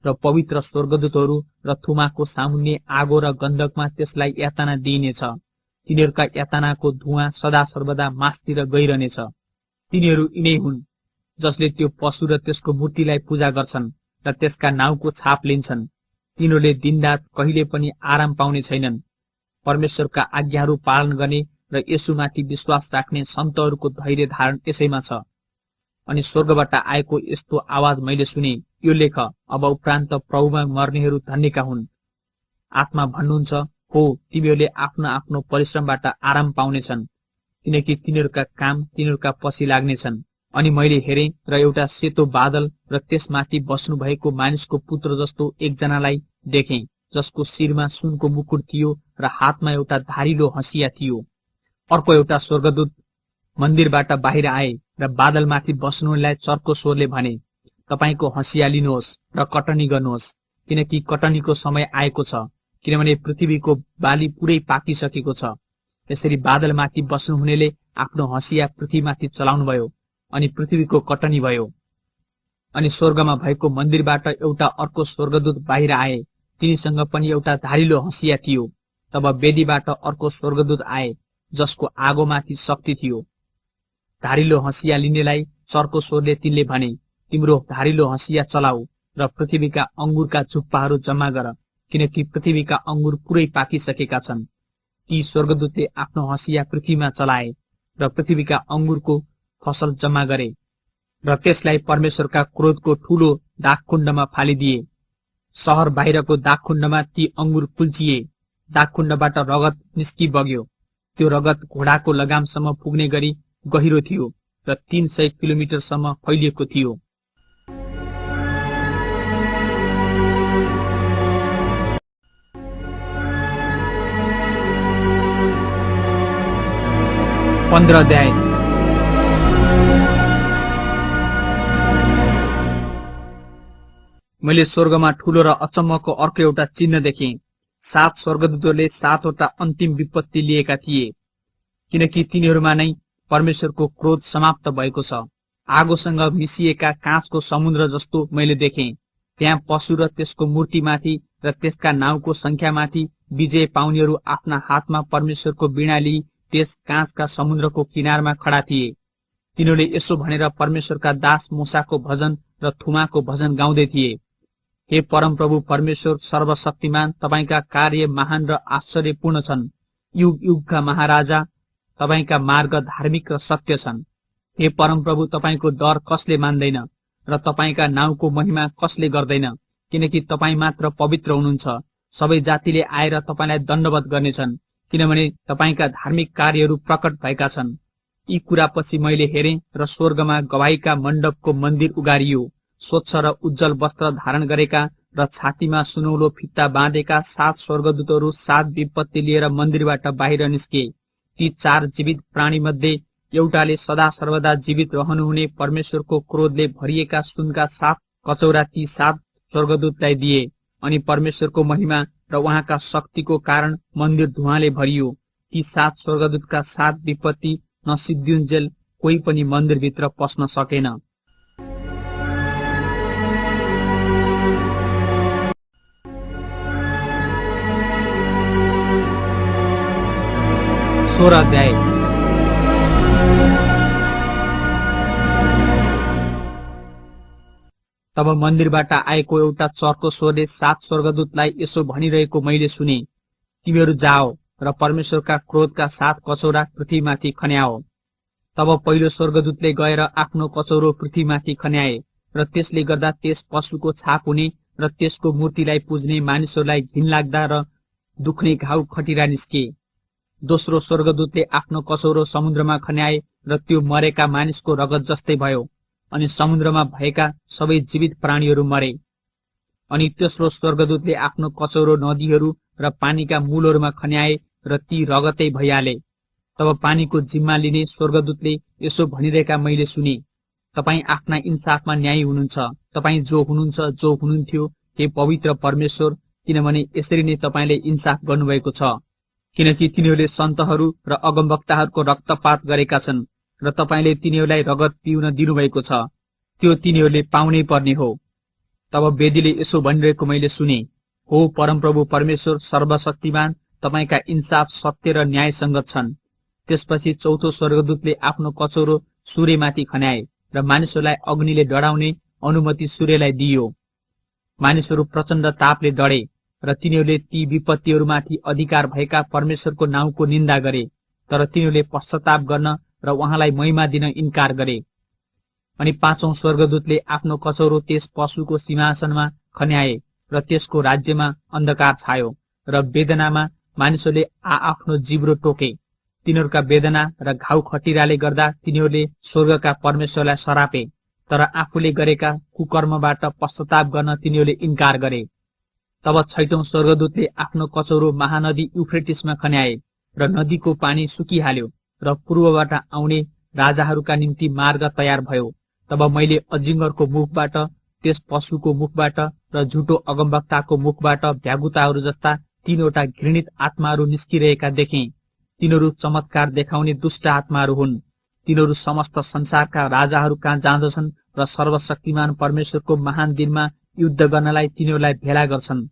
र पवित्र स्वर्गदूतहरू र थुमाको सामुन्ने आगो र गन्धकमा त्यसलाई यातना दिइनेछ। तिनीहरूका यातनाको धुवाँ सदा सर्वदा मासतिर गइरहनेछ। तिनीहरू यिनै हुन् जसले त्यो पशु र त्यसको मूर्तिलाई पूजा गर्छन् र त्यसका नाउँको छाप लिन्छन्। तिनीहरूले दिनरात कहिले पनि आराम पाउने छैनन्। परमेश्वरका आज्ञाहरू पालन गर्ने र यसुमाथि विश्वास राख्ने सन्तहरूको धैर्य धारण यसैमा छ। अनि स्वर्गबाट आएको यस्तो आवाज मैले सुने, यो लेख, अब उपरान्त प्रभुमा मर्नेहरू धन्यका हुन्। आत्मा भन्नुहुन्छ, हो, तिमीहरूले आफ्नो आफ्नो परिश्रमबाट आराम पाउनेछन्, किनकि तिनीहरूका काम तिनीहरूका पछि लाग्नेछन्। अनि मैले हेरेँ र एउटा सेतो बादल र त्यसमाथि बस्नु भएको मानिसको पुत्र जस्तो एकजनालाई देखेँ, जसको शिरमा सुनको मुकुट थियो र हातमा एउटा धारिलो हँसिया थियो। अर्को एउटा स्वर्गदूत मन्दिरबाट बाहिर आए र बादलमाथि बस्नुलाई चर्को स्वरले भने, तपाईको हँसिया लिनुहोस् र कटनी गर्नुहोस्, किनकि कटनीको समय आएको छ, किनभने पृथ्वीको बाली पुरै पाकिसकेको छ। यसरी बादलमाथि बस्नुहुनेले आफ्नो हँसिया पृथ्वीमाथि चलाउनुभयो अनि पृथ्वीको कटनी भयो। अनि स्वर्गमा भएको मन्दिरबाट एउटा अर्को स्वर्गदूत बाहिर आए, तिनीसँग पनि एउटा धारिलो हँसिया थियो। तब वेदीबाट अर्को स्वर्गदूत आए, जसको आगोमाथि शक्ति थियो। धारिलो हँसिया लिनेलाई चर्को स्वरले तिनले भने, तिम्रो धारिलो हँसिया चलाऊ र पृथ्वीका अंगुरका झुप्पाहरू जम्मा गर, किनकि पृथ्वीका अंगुर पुरै पाकिसकेका छन्। ती स्वर्गदूतले आफ्नो हँसिया पृथ्वीमा चलाए र पृथ्वीका अंगुरको फसल जम्मा गरे र त्यसलाई परमेश्वरका क्रोधको ठूलो दागकुण्डमा फालिदिए। शहर बाहिरको दागकुण्डमा ती अंगुर कुल्चिए। दागकुण्डबाट रगत निस्कि बग्यो। त्यो रगत घोडाको लगामसम्म पुग्ने गरी गहिरो थियो र 300 किलोमिटरसम्म फैलिएको थियो। अध्याय। मैले स्वर्गमा ठूलो र अचम्मको अर्को एउटा चिन्ह देखेँ। 7 स्वर्गदूतहरूले 7वटा अन्तिम विपत्ति लिएका थिए, किनकि तिनीहरूमा नै परमेश्वरको क्रोध समाप्त भएको छ। आगोसँग मिसिएका काँचको समुद्र जस्तो मैले देखेँ। त्यहाँ पशु र त्यसको मूर्तिमाथि र त्यसका नाउँको संख्यामाथि विजय पाउनेहरू आफ्ना हातमा परमेश्वरको वीणा लिई त्यस काँचका समुद्रको किनारमा खडा थिए। तिनीहरूले यसो भनेर परमेश्वरका दास मूसाको भजन र थुमाको भजन गाउँदै थिए, हे परमप्रभु परमेश्वर सर्वशक्तिमान, तपाईका कार्य महान र आश्चर्यपूर्ण छन्। युग युगका महाराजा, तपाईका मार्ग धार्मिक र सत्य छन्। हे परमप्रभु, तपाईको डर कसले मान्दैन र तपाईका नाउँको महिमा कसले गर्दैन, किनकि तपाई मात्र पवित्र हुनुहुन्छ। सबै जातिले आएर तपाईलाई दण्डवत गर्नेछन्, किनभने तपाईका धार्मिक कार्यहरू प्रकट भएका छन्। यी कुरापछि मैले हेरेँ र स्वर्गमा गवाहीका मण्डपको मन्दिर उगारियो। स्वच्छ र उज्जवल वस्त्र धारण गरेका र छातीमा सुनौलो फित्ता बाँधेका 7 स्वर्गदूतहरू 7 विपत्ति लिएर मन्दिरबाट बाहिर निस्के। ती 4 जीवित प्राणी मध्ये एउटाले सदा सर्वदा जीवित रहनुहुने परमेश्वरको क्रोधले भरिएका सुनका 7 कचौरा ती 7 स्वर्गदूतलाई दिए। अनि परमेश्वरको महिमा र उहाँका शक्तिको कारण मन्दिर धुवाँले भरियो। ती 7 स्वर्गदूतका 7 विपत्ति नसिद्धिउन्जेल कोही पनि मन्दिरभित्र पस्न सकेन। अध्याय। तब मन्दिरबाट आएको एउटा चर्को स्वरले 7 स्वर्गदूतलाई यसो भनिरहेको मैले सुने, तिमीहरू जाओ र परमेश्वरका क्रोधका 7 कचौरा पृथ्वीमाथि खन्याओ। तब पहिलो स्वर्गदूतले गएर आफ्नो कचौरो पृथ्वीमाथि खन्याए र त्यसले गर्दा त्यस पशुको छाप हुने र त्यसको मूर्तिलाई पुज्ने मानिसहरूलाई घिनलाग्दा र दुख्ने घाउ खटिरा निस्के। दोस्रो स्वर्गदूतले आफ्नो कचौरो समुद्रमा खन्याए र त्यो मरेका मानिसको रगत जस्तै भयो। अनि समुद्रमा भएका सबै जीवित प्राणीहरू मरे। अनि तेस्रो स्वर्गदूतले आफ्नो कचौरो नदीहरू र पानीका मूलहरूमा खन्याए र ती रगतै भइहाले। तब पानीको जिम्मा लिने स्वर्गदूतले यसो भनिरहेका मैले सुने, तपाईँ आफ्ना इन्साफमा न्यायी हुनुहुन्छ, तपाईँ जो हुनुहुन्थ्यो हे पवित्र परमेश्वर, किनभने यसरी नै तपाईँले इन्साफ गर्नुभएको छ। किनकि तिनीहरूले सन्तहरू र अगमवक्ताहरूको रक्तपात गरेका छन् र तपाईँले तिनीहरूलाई रगत पिउन दिनुभएको छ, त्यो तिनीहरूले पाउनै पर्ने हो। तब वेदीले यसो भनिरहेको मैले सुने, हो परमप्रभु परमेश्वर सर्वशक्तिमान, तपाईँका इन्साफ सत्य र न्यायसङ्गत छन्। त्यसपछि चौथो स्वर्गदूतले आफ्नो कचौरो सूर्यमाथि खन्याए र मानिसहरूलाई अग्निले डढाउने अनुमति सूर्यलाई दिइयो। मानिसहरू प्रचण्ड तापले डढे र तिनीहरूले ती विपत्तिहरूमाथि अधिकार भएका परमेश्वरको नाउँको निन्दा गरे, तर तिनीहरूले पश्चाताप गर्न र उहाँलाई महिमा दिन इन्कार गरे। अनि पाँचौं स्वर्गदूतले आफ्नो कचौरो त्यस पशुको सिंहासनमा खन्याए र त्यसको राज्यमा अन्धकार छायो र वेदनामा मानिसहरूले आफ्नो जिब्रो टोके। तिनीहरूका वेदना र घाउ खटिराले गर्दा तिनीहरूले स्वर्गका परमेश्वरलाई सरापे, तर आफूले गरेका कुकर्मबाट पश्चाताप गर्न तिनीहरूले इन्कार गरे। तब छैटौं स्वर्गदूतले आफ्नो कचौरो महानदी युफ्रेटिसमा खन्याए र नदीको पानी सुकिहाल्यो र पूर्वबाट आउने राजाहरूका निम्ति मार्ग तयार भयो। तब मैले अजिङ्गरको मुखबाट, त्यस पशुको मुखबाट र झुटो अगमवक्ताको मुखबाट भ्यागुताहरू जस्ता तीनवटा घृणित आत्माहरू निस्किरहेका देखे। तिनीहरू चमत्कार देखाउने दुष्ट आत्माहरू हुन्। तिनीहरू समस्त संसारका राजाहरू कहाँ जाँदछन् र सर्वशक्तिमान परमेश्वरको महान दिनमा युद्ध गर्नलाई तिनीहरूलाई भेला गर्छन्।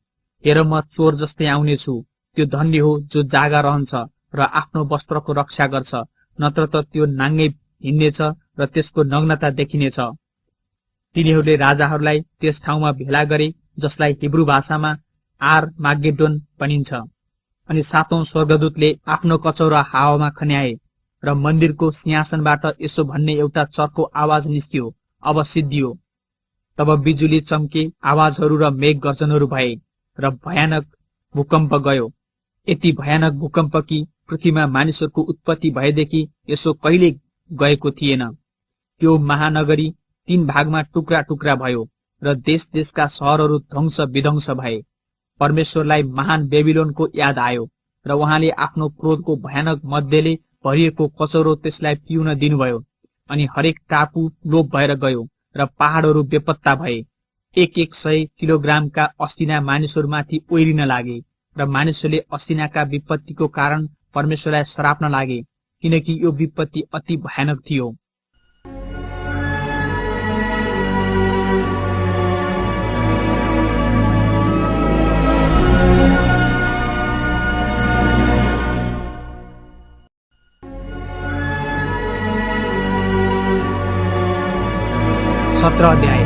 हेर, म चोर जस्तै आउनेछु। त्यो धन्य हो जो जागा रहन्छ र आफ्नो वस्त्रको रक्षा गर्छ, नत्र त त्यो नाङ्गै हिँड्नेछ र त्यसको नग्नता देखिनेछ। तिनीहरूले राजाहरूलाई त्यस ठाउँमा भेला गरे जसलाई हिब्रू भाषामा आर मागेडोन भनिन्छ। अनि सातौं स्वर्गदूतले आफ्नो कचौरा हावामा खन्याए र मन्दिरको सिंहासनबाट यसो भन्ने एउटा चर्को आवाज निस्कियो, अब सिद्धियो। तब बिजुली चम्के, आवाजहरू र मेघ गर्जनहरू भए र भयानक भूकम्प गयो। यति भयानक भूकम्प कि पृथ्वीमा मानिसहरूको उत्पत्ति भएदेखि यसो कहिले गएको थिएन। त्यो महानगरी 3 भागमा टुक्रा टुक्रा भयो र देश देशका सहरहरू ध्वंस विध्वंस भए। परमेश्वरलाई महान बेबिलोनको याद आयो र उहाँले आफ्नो क्रोधको भयानक मध्यले भरिएको कचौरो त्यसलाई पिउन दिनुभयो। अनि हरेक टापु लोप भएर गयो र पहाडहरू बेपत्ता भए। 100 किलोग्रामका असिना मानिसहरूमाथि ओइरिन लागे र मानिसहरूले असिनाका विपत्तिको कारण परमेश्वरलाई सराप्न लागे, किनकि यो विपत्ति अति भयानक थियो। अध्याय।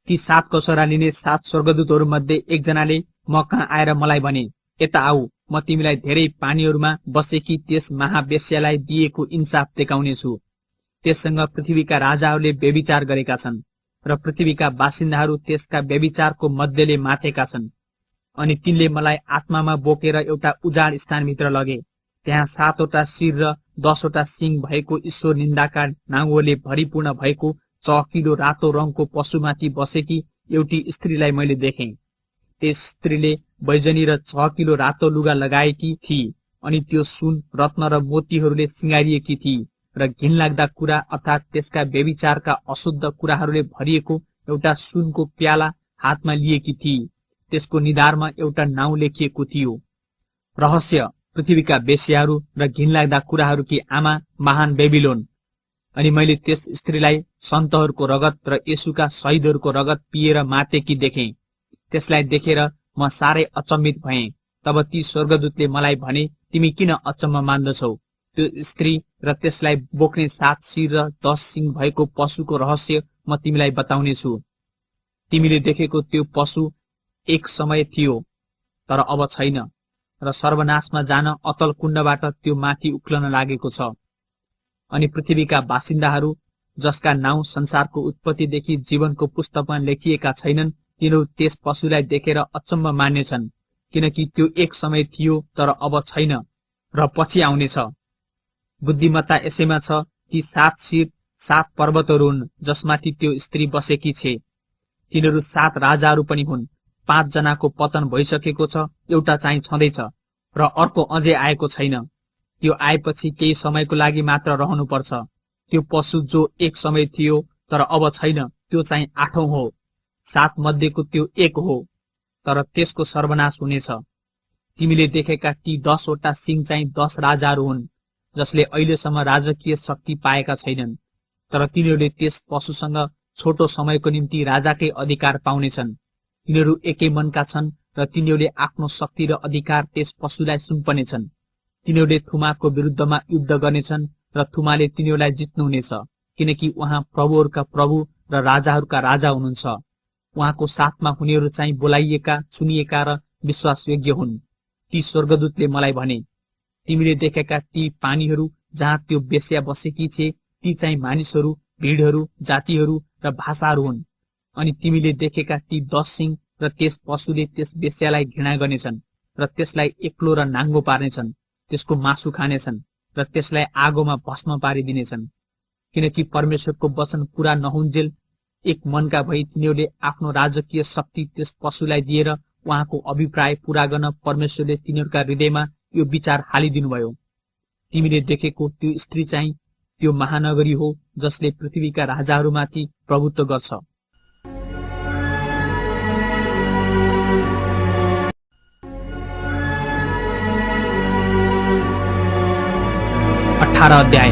ती 7 कसोरा लिने 7 स्वर्गदूतहरू मध्ये एकजनाले म कहाँ आएर मलाई भने, यता आऊ, म तिमीलाई धेरै पानीहरूमा बसेकी त्यस महावेश्यालाई दिएको इन्साफ देखाउनेछु। त्यससँग पृथ्वीका राजाहरूले व्यभिचार गरेका छन् र पृथ्वीका बासिन्दाहरू त्यसका व्यभिचारको मध्यले मातेका छन्। अनि तिनले मलाई आत्मामा बोकेर एउटा उजाड स्थानभित्र लगे। त्यहाँ 7वटा शिर र 10वटा सिंह भएको ईश्वर निन्दाका नाङ्गोले भरिपूर्ण भएको चहकिलो रातो रङको पशुमाथि बसेकी एउटी स्त्रीलाई मैले देखेँ। त्यस स्त्रीले बैजनी र चहकिलो रातो लुगा लगाएकी थिए, अनि त्यो सुन, रत्न र मोतीहरूले सिँगारिएकी थिए र घिनलाग्दा कुरा अर्थात् त्यसका व्यभिचारका अशुद्ध कुराहरूले भरिएको एउटा सुनको प्याला हातमा लिएकी थिए। त्यसको निधारमा एउटा नाउँ लेखिएको थियो, रहस्य, पृथ्वीका वेश्याहरू र घिनलाग्दा कुराहरूकी आमा महान बेबिलोन। अनि मैले त्यस स्त्रीलाई सन्तहरूको रगत र येशूका शहीदहरूको रगत पिएर मातेकी देखेँ। त्यसलाई देखेर म साह्रै अचम्मित भएँ। तब ती स्वर्गदूतले मलाई भने, तिमी किन अचम्म मान्दछौ? त्यो स्त्री र त्यसलाई बोक्ने 7 शिर र 10 सिंह भएको पशुको रहस्य म तिमीलाई बताउनेछु। तिमीले देखेको त्यो पशु एक समय थियो, तर अब छैन, र सर्वनाशमा जान अतल कुण्डबाट त्यो माथि उक्लन लागेको छ। अनि पृथ्वीका बासिन्दाहरू जसका नाउँ संसारको उत्पत्तिदेखि जीवनको पुस्तकमा लेखिएका छैनन्, तिनीहरू त्यस पशुलाई देखेर अचम्म मान्नेछन्, किनकि त्यो एक समय थियो तर अब छैन र पछि आउनेछ। बुद्धिमत्ता यसैमा छ कि 7 शिर 7 पर्वतहरू हुन् जसमाथि त्यो स्त्री बसेकी छे। तिनीहरू 7 राजाहरू पनि हुन्। 5 जनाको पतन भइसकेको छ, एउटा चाहिँ छँदैछ र अर्को अझै आएको छैन। त्यो आएपछि केही समयको लागि मात्र रहनुपर्छ। त्यो पशु जो एक समय थियो तर अब छैन त्यो चाहिँ 8औं हो। 7 मध्येको त्यो एक हो, तर त्यसको सर्वनाश हुनेछ। तिमीले देखेका ती 10 वटा सिंह चाहिँ 10 राजाहरू हुन् जसले अहिलेसम्म राजकीय शक्ति पाएका छैनन्, तर तिनीहरूले त्यस पशुसँग छोटो समयको निम्ति राजाकै अधिकार पाउनेछन्। तिनीहरू एकै मनका छन् र तिनीहरूले आफ्नो शक्ति र अधिकार त्यस पशुलाई सुम्पनेछन्। तिनीहरूले थुमाको विरुद्धमा युद्ध गर्नेछन् र थुमाले तिनीहरूलाई जित्नुहुनेछ, किनकि उहाँ प्रभुहरूका प्रभु र राजाहरूका राजा हुनुहुन्छ। उहाँको साथमा हुनेहरू चाहिँ बोलाइएका, चुनिएका र विश्वासयोग्य हुन्। ती स्वर्गदूतले मलाई भने, तिमीले देखेका ती पानीहरू जहाँ त्यो बेस्या बसेकी छे ती चाहिँ मानिसहरू, भीडहरू, जातिहरू र भाषाहरू हुन्। अनि तिमीले देखेका ती 10 सिंह र त्यस पशुले त्यस बेस्यालाई घृणा गर्नेछन् र त्यसलाई एक्लो र नाङ्गो पार्नेछन्, त्यसको मासु खानेछन् र त्यसलाई आगोमा भस्म पारिदिनेछन्। किनकि परमेश्वरको वचन पूरा नहुन्जेल एक मनका भई तिनीहरूले आफ्नो राजकीय शक्ति त्यस पशुलाई दिएर उहाँको अभिप्राय पूरा गर्न परमेश्वरले तिनीहरूका हृदयमा यो विचार हालिदिनुभयो। तिमीले देखेको त्यो स्त्री चाहिँ त्यो महानगरी हो जसले पृथ्वीका राजाहरूमाथि प्रभुत्व गर्छ। 18 अध्याय।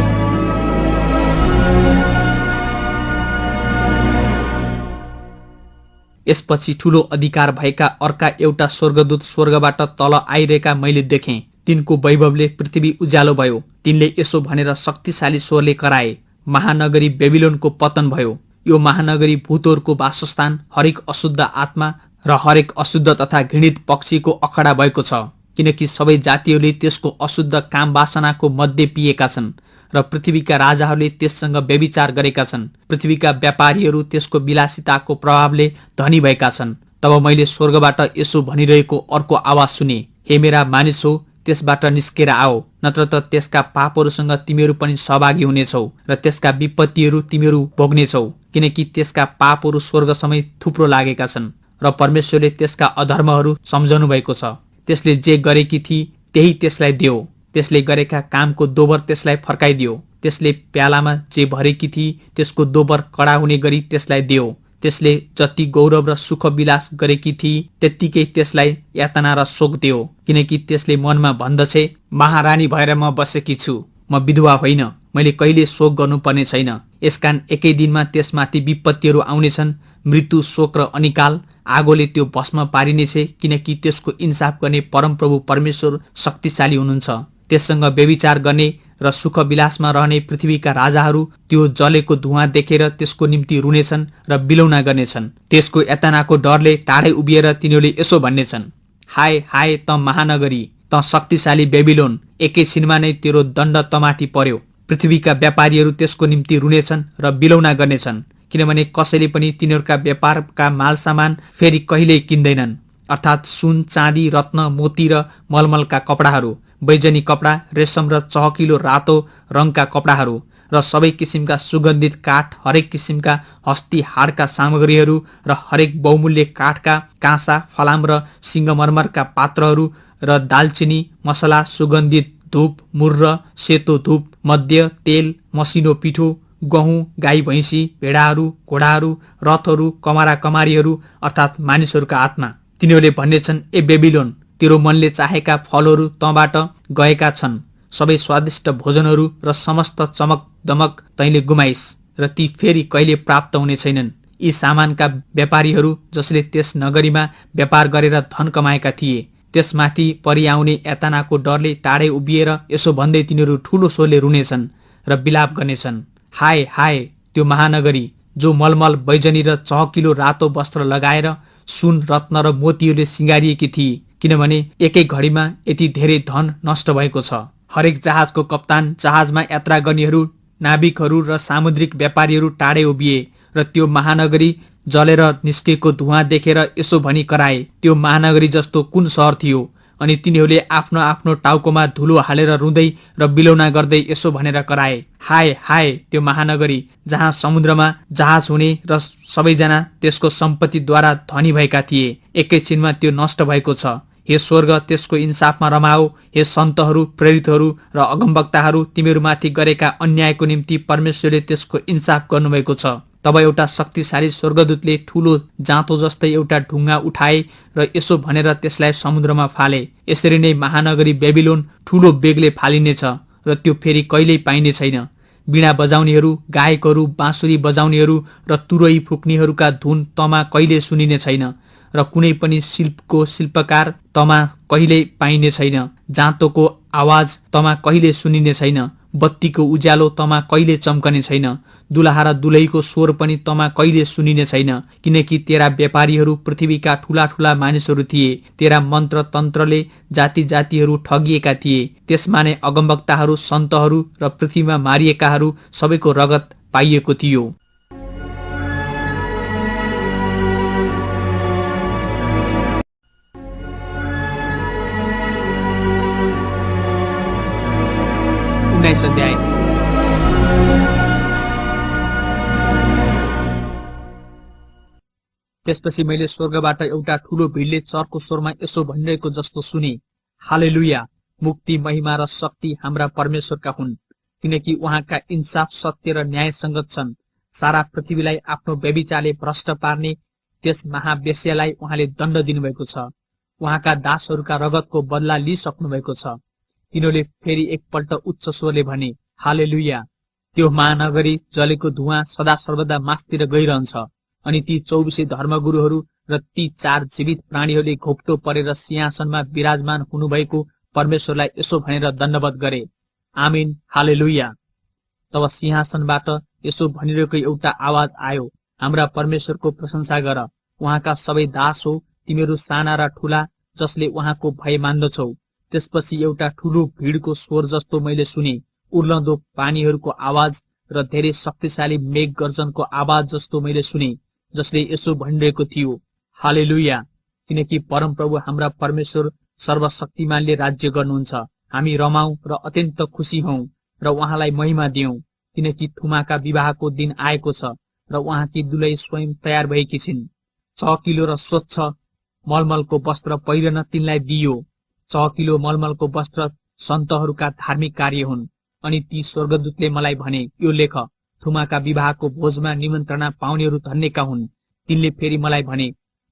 यसपछि ठूलो अधिकार भएका अर्का एउटा स्वर्गदूत स्वर्गबाट तल आइरहेका मैले देखेँ। तिनको वैभवले पृथ्वी उज्यालो भयो। तिनले यसो भनेर शक्तिशाली स्वरले कराए, महानगरी बेबिलोनको पतन भयो। यो महानगरी भूतहरूको वासस्थान, हरेक अशुद्ध आत्मा र हरेक अशुद्ध तथा घृणित पक्षीको अखडा भएको छ। किनकि सबै जातिहरूले त्यसको अशुद्ध काम वासनाको मध्य पिएका छन् र पृथ्वीका राजाहरूले त्यससँग व्यभिचार गरेका छन्। पृथ्वीका व्यापारीहरू त्यसको विलासिताको प्रभावले धनी भएका छन्। तब मैले स्वर्गबाट यसो भनिरहेको अर्को आवाज सुने, हे मेरा मानिस हो, त्यसबाट निस्केर आओ, नत्र त त्यसका पापहरूसँग तिमीहरू पनि सहभागी हुनेछौ र त्यसका विपत्तिहरू तिमीहरू भोग्नेछौ। किनकि त्यसका पापहरू स्वर्ग समेत थुप्रो लागेका छन् र परमेश्वरले त्यसका अधर्महरू सम्झनु भएको छ। त्यसले जे गरेकी थिए त्यही त्यसलाई दियो। त्यसले गरेका कामको दोबर त्यसलाई फर्काइदियो। त्यसले प्यालामा जे भरेकी थिए त्यसको दोबर कडा हुने गरी त्यसलाई दियो। त्यसले जति गौरव र सुख विलास गरेकी थिए त्यत्तिकै त्यसलाई यातना र शोक दियो। किनकि त्यसले मनमा भन्दछे, महारानी भएर म बसेकी छु, म विधवा होइन, मैले कहिले शोक गर्नुपर्ने छैन। यसकारण एकै दिनमा त्यसमाथि विपत्तिहरू आउनेछन्, मृत्यु, शोक र अनिकाल। आगोले त्यो भस्म पारिनेछ, किनकि त्यसको इन्साफ गर्ने परमप्रभु परमेश्वर शक्तिशाली हुनुहुन्छ। त्यससँग व्यभिचार गर्ने र सुख विलासमा रहने पृथ्वीका राजाहरू त्यो जलेको धुवाँ देखेर त्यसको निम्ति रुनेछन् र बिलौना गर्नेछन्। त्यसको यातनाको डरले टाढै उभिएर तिनीहरूले यसो भन्नेछन्, हाय हाय त महानगरी, त शक्तिशाली बेबिलोन, एकैछिनमा नै तेरो दण्ड तमाथि पर्यो। पृथ्वीका व्यापारीहरू त्यसको निम्ति रुनेछन् र बिलौना गर्नेछन्, किनभने कसैले पनि तिनीहरूका व्यापारका माल सामान फेरि कहिल्यै किन्दैनन्, अर्थात् सुन, चाँदी, रत्न, मोती र मलमलका कपडाहरू, बैजनी कपडा, रेशम र चहकिलो रातो रङका कपडाहरू र सबै किसिमका सुगन्धित काठ, हरेक किसिमका हस्ती हाडका सामग्रीहरू र हरेक बहुमूल्य काठका काँसा, फलाम र सिंगमरमरका पात्रहरू र दालचिनी, मसला, सुगन्धित धूप, मुर्र, सेतो धूप, मध्य, तेल, मसिनो पिठो, गहुँ, गाई भैँसी, भेडाहरू, घोडाहरू, रथहरू, कमारा कमारीहरू अर्थात् मानिसहरूका आत्मा। तिनीहरूले भन्नेछन्, ए बेबिलोन, तेरो मनले चाहेका फलहरू तँबाट गएका छन्। सबै स्वादिष्ट भोजनहरू र समस्त चमक दमक तैँले गुमाइस् र ती फेरि कहिले प्राप्त हुने छैनन्। यी सामानका व्यापारीहरू जसले त्यस नगरीमा व्यापार गरेर धन कमाएका थिए, त्यसमाथि परिआउने यातनाको डरले टाढै उभिएर यसो भन्दै तिनीहरू ठूलो स्वरले रुनेछन् र विलाप गर्नेछन्, हाय हाय त्यो महानगरी, जो मलमल, बैजनी र चहकिलो रातो वस्त्र लगाएर सुन, रत्न र मोतीहरूले सिँगारिएकी थिए, किनभने एकै घडीमा यति धेरै धन नष्ट भएको छ। हरेक जहाजको कप्तान, जहाजमा यात्रा गर्नेहरू, नाविकहरू र सामुद्रिक व्यापारीहरू टाढै उभिए। र त्यो महानगरी जलेर निस्केको धुवाँ देखेर यसो भनी कराए, त्यो महानगरी जस्तो कुन सहर थियो? अनि तिनीहरूले आफ्नो आफ्नो टाउकोमा धुलो हालेर रुँदै र बिलौना गर्दै यसो भनेर कराए, हाय हाय त्यो महानगरी जहाँ समुद्रमा जहाज हुने र सबैजना त्यसको सम्पत्तिद्वारा धनी भएका थिए, एकैछिनमा त्यो नष्ट भएको छ। हे स्वर्ग त्यसको इन्साफमा रमाओ। हे सन्तहरू, प्रेरितहरू र अगमवक्ताहरू, तिमीहरूमाथि गरेका अन्यायको निम्ति परमेश्वरले त्यसको इन्साफ गर्नुभएको छ। तब एउटा शक्तिशाली स्वर्गदूतले ठूलो जाँतो जस्तै एउटा ढुङ्गा उठाए र यसो भनेर त्यसलाई समुद्रमा फाले, यसरी नै महानगरी बेबिलोन ठूलो बेगले फालिनेछ र त्यो फेरि कहिल्यै पाइने छैन। बीणा बजाउनेहरू, गायकहरू, बाँसुरी बजाउनेहरू र तुरही फुक्नेहरूका धुन तमा कहिले सुनिने छैन र कुनै पनि शिल्पको शिल्पकार तमा कहिल्यै पाइने छैन। जाँतोको आवाज तमा कहिले सुनिने छैन, बत्तीको उज्यालो तमा कहिले चम्कने छैन, दुलहा र दुलहीको स्वर पनि तमा कहिले सुनिने छैन, किनकि तेरा व्यापारीहरू पृथ्वीका ठूला ठूला मानिसहरू थिए। तेरा मन्त्र तन्त्रले जाति जातिहरू ठगिएका थिए। त्यसमा नै अगमवक्ताहरू, सन्तहरू र पृथ्वीमा मारिएकाहरू सबैको रगत पाइएको थियो। अध्याय। त्यसपछि मैले स्वर्गबाट एउटा ठूलो भिडले चर्को स्वरमा यसो भनिरहेको जस्तो सुने, हालेलुया, मुक्ति, महिमा र शक्ति हाम्रा परमेश्वरका हुन्, किनकि उहाँका इन्साफ सत्य र न्यायसङ्गत छन्। सारा पृथ्वीलाई आफ्नो व्यभिचारले भ्रष्ट पार्ने त्यस महावेश्यालाई उहाँले दण्ड दिनुभएको छ। उहाँका दासहरूका रगतको बदला लिइसक्नु भएको छ। तिनीहरूले फेरि एकपल्ट उच्च स्वरले भने, हालेलुया। त्यो महानगरी जलेको धुवाँ सदा सर्वदा मास्तिर गइरहन्छ। अनि ती 24 धर्मगुरुहरू र ती 4 जीवित प्राणीहरूले घोप्टो परेर सिंहासनमा विराजमान हुनुभएको परमेश्वरलाई यसो भनेर दण्डवत गरे, आमीन, हालेलुया। तब सिंहासनबाट यसो भनिरहेको एउटा आवाज आयो, हाम्रा परमेश्वरको प्रशंसा गर, उहाँका सबै दास हो, तिमीहरू साना र ठूला, जसले उहाँको भय मान्दछौ। त्यसपछि एउटा ठूलो भीड़को स्वर जस्तो मैले सुने, उर्लदो पानीहरूको आवाज र धेरै शक्तिशाली मेघ गर्जनको आवाज जस्तो मैले सुने, जसले यसो भनिरहेको थियो, हालेलुया, किनकि परमप्रभु हाम्रा परमेश्वर सर्वशक्तिमानले राज्य गर्नुहुन्छ। हामी रमाऊ र अत्यन्त खुसी हौं र उहाँलाई महिमा दियौं, किनकि थुमाका विवाहको दिन आएको छ र उहाँकी दुलै स्वयं तयार भएकी छिन्। चहकिलो र स्वच्छ मलमलको वस्त्र पहिरन तिनलाई दिइयो। चहकिलो मलमलको वस्त्र सन्तहरूका धार्मिक कार्य हुन्। अनि ती स्वर्गदूतले मलाई भने, यो लेख, थुमाका विवाहको भोजमा निमन्त्रणा पाउनेहरू धन्यका हुन्। तिनले फेरि मलाई भने,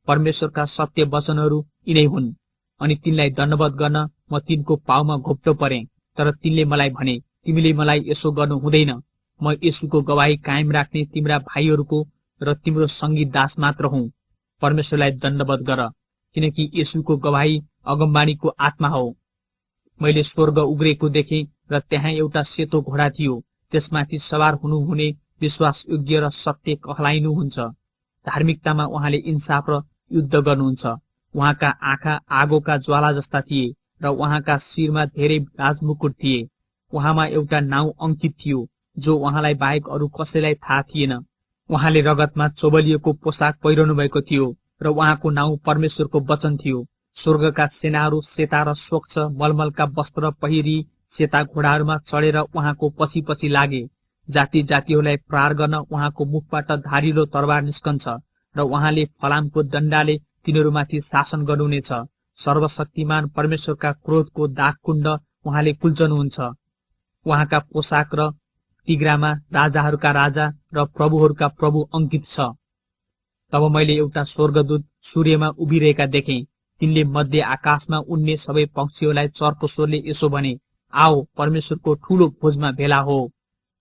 परमेश्वरका सत्य वचनहरू यिनै हुन्। अनि तिनलाई दण्डवत गर्न म तिनको पाउमा घोप्टो परे। तर तिनले मलाई भने, तिमीले मलाई यसो गर्नु हुँदैन। म येशूको गवाही कायम राख्ने तिम्रा भाइहरूको र तिम्रो सङ्गी दास मात्र हुँ। परमेश्वरलाई दण्डवत गर, किनकि येशूको गवाही अगमवाणीको आत्मा हो। मैले स्वर्ग उग्रेको देखेँ र त्यहाँ एउटा सेतो घोडा थियो। त्यसमाथि सवार हुनुहुने विश्वास योग्य र सत्य कहलाइनुहुन्छ। धार्मिकतामा उहाँले इन्साफ र युद्ध गर्नुहुन्छ। उहाँका आँखा आगोका ज्वाला जस्ता थिए र उहाँका शिरमा धेरै राजमुकुट थिए। उहाँमा एउटा नाउँ अंकित थियो, जो उहाँलाई बाहेक अरू कसैलाई थाहा थिएन। उहाँले रगतमा चोबलिएको पोसाक पहिरनु भएको थियो र उहाँको नाउँ परमेश्वरको वचन थियो। स्वर्गका सेनाहरू सेता र स्वच्छ मलमलका वस्त्र पहिरी सेता घोडाहरूमा चढेर उहाँको पछि पछि लागे। जाति जातिहरूलाई प्रहार गर्न उहाँको मुखबाट धारिलो तरबार निस्कन्छ र उहाँले फलामको डण्डाले तिनीहरूमाथि शासन गर्नुहुनेछ। सर्वशक्तिमान परमेश्वरका क्रोधको दागकुण्ड उहाँले कुल्चनुहुन्छ। उहाँका पोसाक र तिग्रामा राजाहरूका राजा र प्रभुहरूका प्रभु अंकित छ। तब मैले एउटा स्वर्गदूत सूर्यमा उभिरहेका देखेँ। तिनले मध्य आकाशमा उड्ने सबै पक्षीहरूलाई चर्को स्वरले यसो भने, आओ, परमेश्वरको ठूलो भोजमा भेला हो।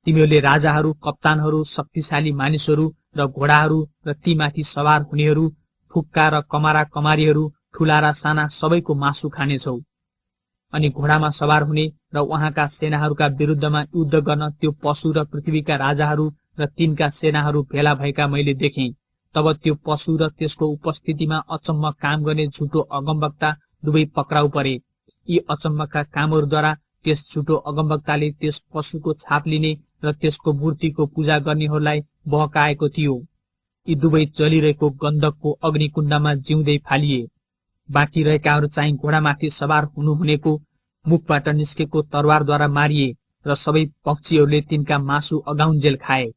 तिमीहरूले राजाहरू, कप्तानहरू, शक्तिशाली मानिसहरू र घोडाहरू र तीमाथि सवार हुनेहरू, फुक्का र कमारा कमारीहरू, ठूला र साना सबैको मासु खानेछौ। अनि घोडामा सवार हुने र उहाँका सेनाहरूका विरुद्धमा युद्ध गर्न त्यो पशु र पृथ्वीका राजाहरू र तिनका सेनाहरू भेला भएका मैले देखेँ। तब त्यो पशु र त्यसको उपस्थितिमा अचम्म काम गर्ने झुटो अगमवक्ता दुवै पक्राउ परे। यी अचम्मका कामहरूद्वारा त्यस झुटो अगमवक्ताले त्यस पशुको छाप लिने र त्यसको मूर्तिको पूजा गर्नेहरूलाई बहकाएको थियो। यी दुवै जलिरहेको गन्धकको अग्निकुण्डमा जिउँदै फालिए। बाँकी रहेकाहरू चाहिँ घोडामाथि सवार हुनुहुनेको मुखबाट निस्केको तरवारद्वारा मारिए र सबै पक्षीहरूले तिनका मासु अगाउन्जेल खाए।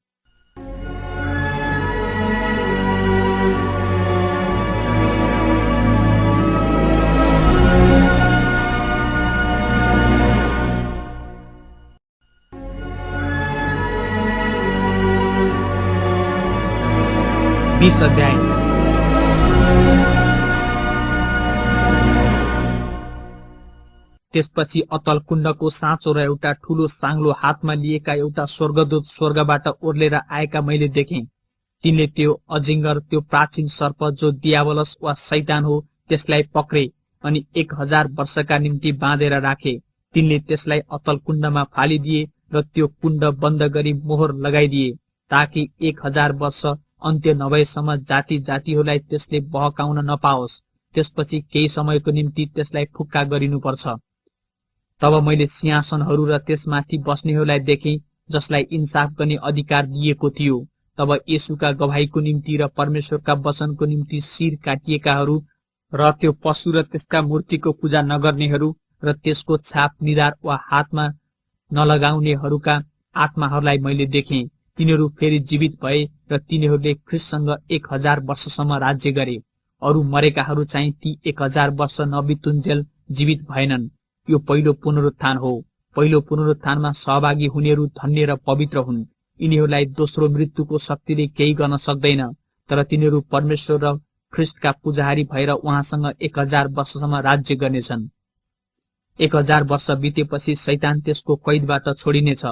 अध्याय। त्यसपछि अतल कुण्डको साँचो र एउटा ठूलो साङ्लो हातमा लिएका एउटा स्वर्गदूत स्वर्गबाट ओर्लेर आएका मैले देखेँ। तिनले त्यो अजिङ्गर, त्यो प्राचीन सर्प जो दियावलस वा शैतान हो, त्यसलाई पक्रे अनि 1000 वर्षका निम्ति बाँधेर राखे। तिनले त्यसलाई अतल कुण्डमा फालिदिए र त्यो कुण्ड बन्द गरी मोहर लगाइदिए, ताकि 1000 वर्ष अन्त्य नभएसम्म जाति जातिहरूलाई त्यसले बहकाउन नपाओस्। त्यसपछि केही समयको निम्ति त्यसलाई फुक्का गरिनुपर्छ। तब मैले सिंहासनहरू र त्यसमाथि बस्नेहरूलाई देखेँ, जसलाई इन्साफ गर्ने अधिकार दिएको थियो। तब येशूका गवाहीको निम्ति र परमेश्वरका वचनको निम्ति शिर काटिएकाहरू र त्यो पशु र त्यसका मूर्तिको पूजा नगर्नेहरू र त्यसको छाप निधार वा हातमा नलगाउनेहरूका आत्माहरूलाई मैले देखेँ। तिनीहरू फेरि जीवित भए र तिनीहरूले ख्रिस्टसँग 1000 वर्षसम्म राज्य गरे। अरू मरेकाहरू चाहिँ ती 1000 वर्ष नबितुन्जेल जीवित भएनन्। यो पहिलो पुनरुत्थान हो। पहिलो पुनरुत्थानमा सहभागी हुनेहरू धन्य र पवित्र हुन्। यिनीहरूलाई दोस्रो मृत्युको शक्तिले केही गर्न सक्दैन, तर तिनीहरू परमेश्वर र ख्रिस्टका पुजारी भएर उहाँसँग 1000 वर्षसम्म राज्य गर्नेछन्। 1000 वर्ष बितेपछि शैतान त्यसको कैदबाट छोडिनेछ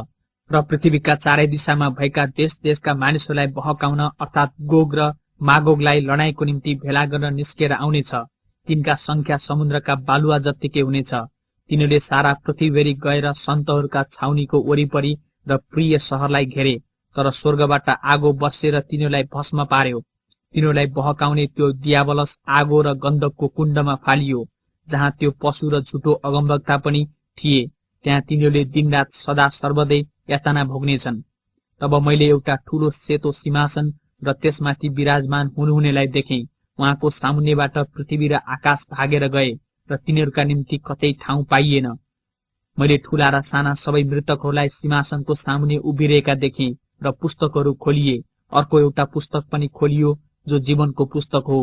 र पृथ्वीका चारै दिशामा भएका देश देशका मानिसहरूलाई बहकाउन अर्थात् गोग र मागोगलाई लडाईँको निम्ति भेला गर्न निस्केर आउनेछ। तिनका संख्या समुद्रका बालुवा जत्तिकै हुनेछ। तिनीहरूले सारा पृथ्वीभरि गएर सन्तहरूका छाउनीको वरिपरि र प्रिय सहरलाई घेरे, तर स्वर्गबाट आगो बसेर तिनीहरूलाई भस्म पार्यो। तिनीहरूलाई बहकाउने त्यो दियावलस आगो र गन्धकको कुण्डमा फालियो, जहाँ त्यो पशु र झुटो अगमवक्ता पनि थिए। त्यहाँ तिनीहरूले दिनरात सदा सर्वदै यातना भोग्नेछन्। तब मैले एउटा ठूलो सेतो सिंहासन र त्यसमाथि विराजमान हुनुहुनेलाई देखेँ। उहाँको सामुन्नेबाट पृथ्वी र आकाश भागेर गए र तिनीहरूका निम्ति कतै ठाउँ पाइएन। मैले ठूला र साना सबै मृतकहरूलाई सिंहासनको सामुन्ने उभिरहेका देखेँ र पुस्तकहरू खोलिए। अर्को एउटा पुस्तक पनि खोलियो, जो जीवनको पुस्तक हो।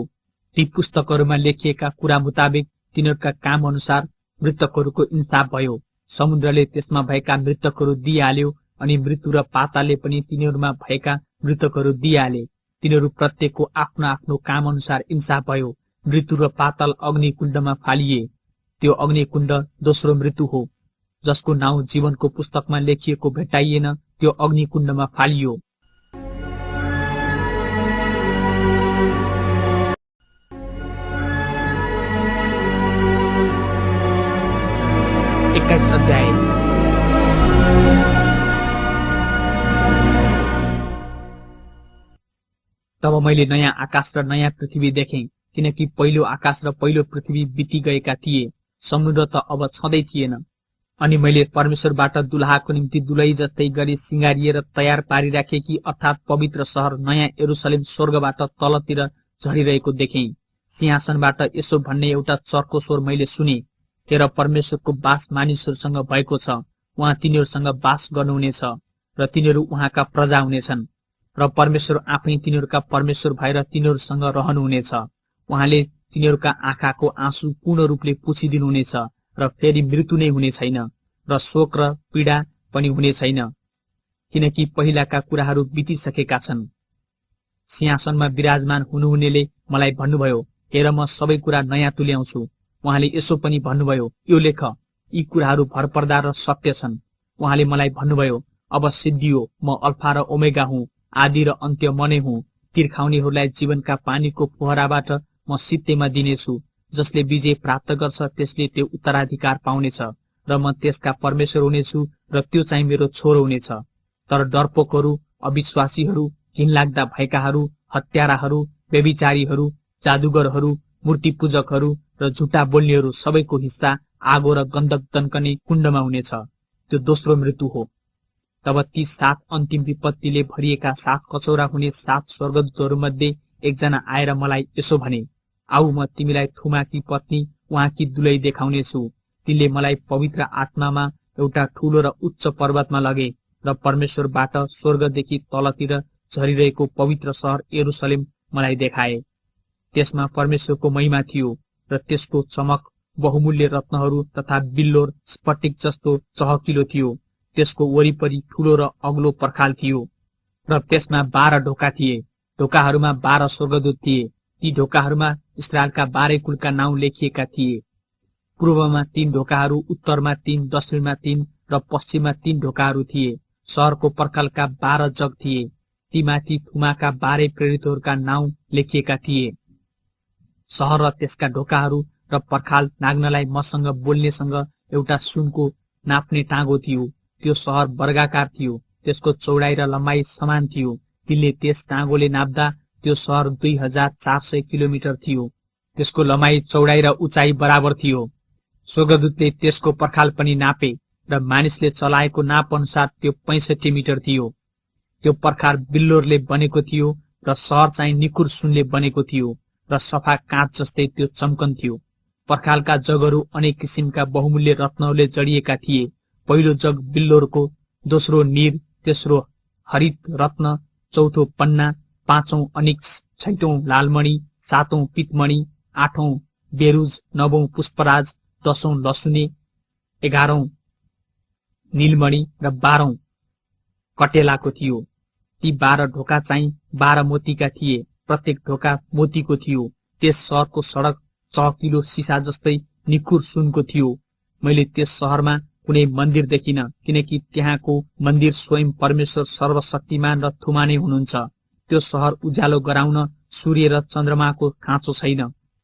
ती पुस्तकहरूमा लेखिएका कुरा मुताबिक तिनीहरूका काम अनुसार मृतकहरूको इन्साफ भयो। समुद्रले त्यसमा भएका मृतकहरू दिइहाल्यो अनि मृत्यु र पातालले पनि तिनीहरूमा भएका मृतकहरू दिइहाले। तिनीहरू प्रत्येकको आफ्नो आफ्नो काम अनुसार इन्साफ भयो। मृत्यु र पाताल अग्निकुण्डमा फालिए। त्यो अग्निकुण्ड दोस्रो मृत्यु हो, जसको नाउँ जीवनको पुस्तकमा लेखिएको भेटाइएन। त्यो अग्निकुण्डमा फालियो। अध्याय। तब मैले नयाँ आकाश र नयाँ पृथ्वी देखेँ, किनकि पहिलो आकाश र पहिलो पृथ्वी बिति गएका थिए। समुद्र त अब छँदै थिएन। अनि मैले परमेश्वरबाट दुलहाको निम्ति दुलही जस्तै गरी सिंगारिएर तयार पारिराखेकी अर्थात् पवित्र सहर नयाँ यरुशलेम स्वर्गबाट तलतिर झरिरहेको देखेँ। सिंहासनबाट यसो भन्ने एउटा चर्को स्वर मैले सुने, तेरो परमेश्वरको बास मानिसहरूसँग भएको छ। उहाँ तिनीहरूसँग बास गर्नुहुनेछ र तिनीहरू उहाँका प्रजा हुनेछन् र परमेश्वर आफै तिनीहरूका परमेश्वर भएर तिनीहरूसँग रहनुहुनेछ। उहाँले तिनीहरूका आँखाको आँसु पूर्ण रूपले पुछिदिनुहुनेछ र फेरि मृत्यु नै हुने छैन र शोक र पीडा पनि हुने छैन, किनकि पहिलाका कुराहरू बितिसकेका छन्। सिंहासनमा विराजमान हुनुहुनेले मलाई भन्नुभयो, हेर म सबै कुरा नयाँ तुल्याउँछु। उहाँले यसो पनि भन्नुभयो, यो लेख, यी कुराहरू भरपर्दा र सत्य छन्। उहाँले मलाई भन्नुभयो, अब सिद्धियो, म अल्फा र ओमेगा हुँ, आदि र अन्त्य म नै हुँ। तिर्खाउनेहरूलाई जीवनका पानीको फोहराबाट म सित्तैमा दिनेछु। जसले विजय प्राप्त गर्छ त्यसले त्यो उत्तराधिकार पाउनेछ र म त्यसका परमेश्वर हुनेछु र त्यो चाहिँ मेरो छोरो हुनेछ। तर डरपोकहरू, अविश्वासीहरू, घिनलाग्दा भएकाहरू, हत्याराहरू, व्यभिचारीहरू, जादुगरहरू, मूर्ति पूजकहरू र झुटा बोल्नेहरू सबैको हिस्सा आगो र गन्धक दन्कने कुण्डमा हुनेछ। त्यो दोस्रो मृत्यु हो। तब ती 7 अन्तिम विपत्तिले भरिएका 7 कचौरा हुने 7 स्वर्गदूतहरूमध्ये एकजना आएर मलाई यसो भने, आऊ म तिमीलाई थुमाकी पत्नी उहाँकी दुलै देखाउनेछु। तिनले मलाई पवित्र आत्मामा एउटा ठूलो र उच्च पर्वतमा लगे र परमेश्वरबाट स्वर्गदेखि तलतिर झरिरहेको पवित्र सहर यरुशलेम मलाई देखाए। त्यसमा परमेश्वरको महिमा थियो र त्यसको चमक बहुमूल्य रत्नहरू तथा बिल्लोर स्फटिक जस्तो चहकिलो थियो। त्यसको वरिपरि ठूलो र अग्लो पर्खाल थियो र त्यसमा 12 ढोका थिए। ढोकाहरूमा 12 स्वर्गदूत थिए। ती ढोकाहरूमा इस्राएलका 12 कुलका नाउँ लेखिएका थिए। पूर्वमा 3 ढोकाहरू, उत्तरमा 3, दक्षिणमा 3 र पश्चिममा 3 ढोकाहरू थिए। सहरको पर्खालका 12 जग थिए। ती माथि थुमाका 12 प्रेरितहरूका नाउँ लेखिएका थिए। सहर र त्यसका ढोकाहरू र पर्खाल नाग्नलाई मसँग बोल्नेसँग एउटा सुनको नाप्ने टाँगो थियो। त्यो सहर वर्गाकार थियो। त्यसको चौडाइ र लम्बाइ समान थियो। तिनले त्यस टाँगोले नाप्दा त्यो सहर 2400 किलोमिटर थियो। त्यसको लम्बाइ, चौडाइ र उचाइ बराबर थियो। स्वर्गदूतले त्यसको पर्खाल पनि नापे र मानिसले चलाएको नाप अनुसार त्यो 65 मिटर थियो। त्यो पर्खाल बिल्लोरले बनेको थियो र सहर चाहिँ निकुर सुनले बनेको थियो र सफा काँच जस्तै त्यो चम्कन्थ्यो। पर्खालका जगहरू अनेक किसिमका बहुमूल्य रत्नहरूले जडिएका थिए। पहिलो जग बिल्लोरको, दोस्रो नीर, तेस्रो हरित रत्न, चौथो पन्ना, पाँचौं अनिक्स, छैटौं लालमणि, सातौं पितमणि, आठौं बेरुज, नवौं पुष्पराज, 10औं लसुने, 11औं नीलमणि र 12औं कटेलाको थियो। ती 12 ढोका चाहिँ 12 मोतीका थिए। प्रत्येक ढोका मोतीको थियो। त्यस सहरको सडक चहकिलो सिसा जस्तै निकुर सुनको थियो। मैले त्यस सहरमा कुनै मन्दिर देखिन, किनकि त्यहाँको मन्दिर स्वयं परमेश्वर सर्वशक्तिमान र थुमा नै हुनुहुन्छ। त्यो सहर उज्यालो गराउन सूर्य र चन्द्रमाको खाँचो छैन,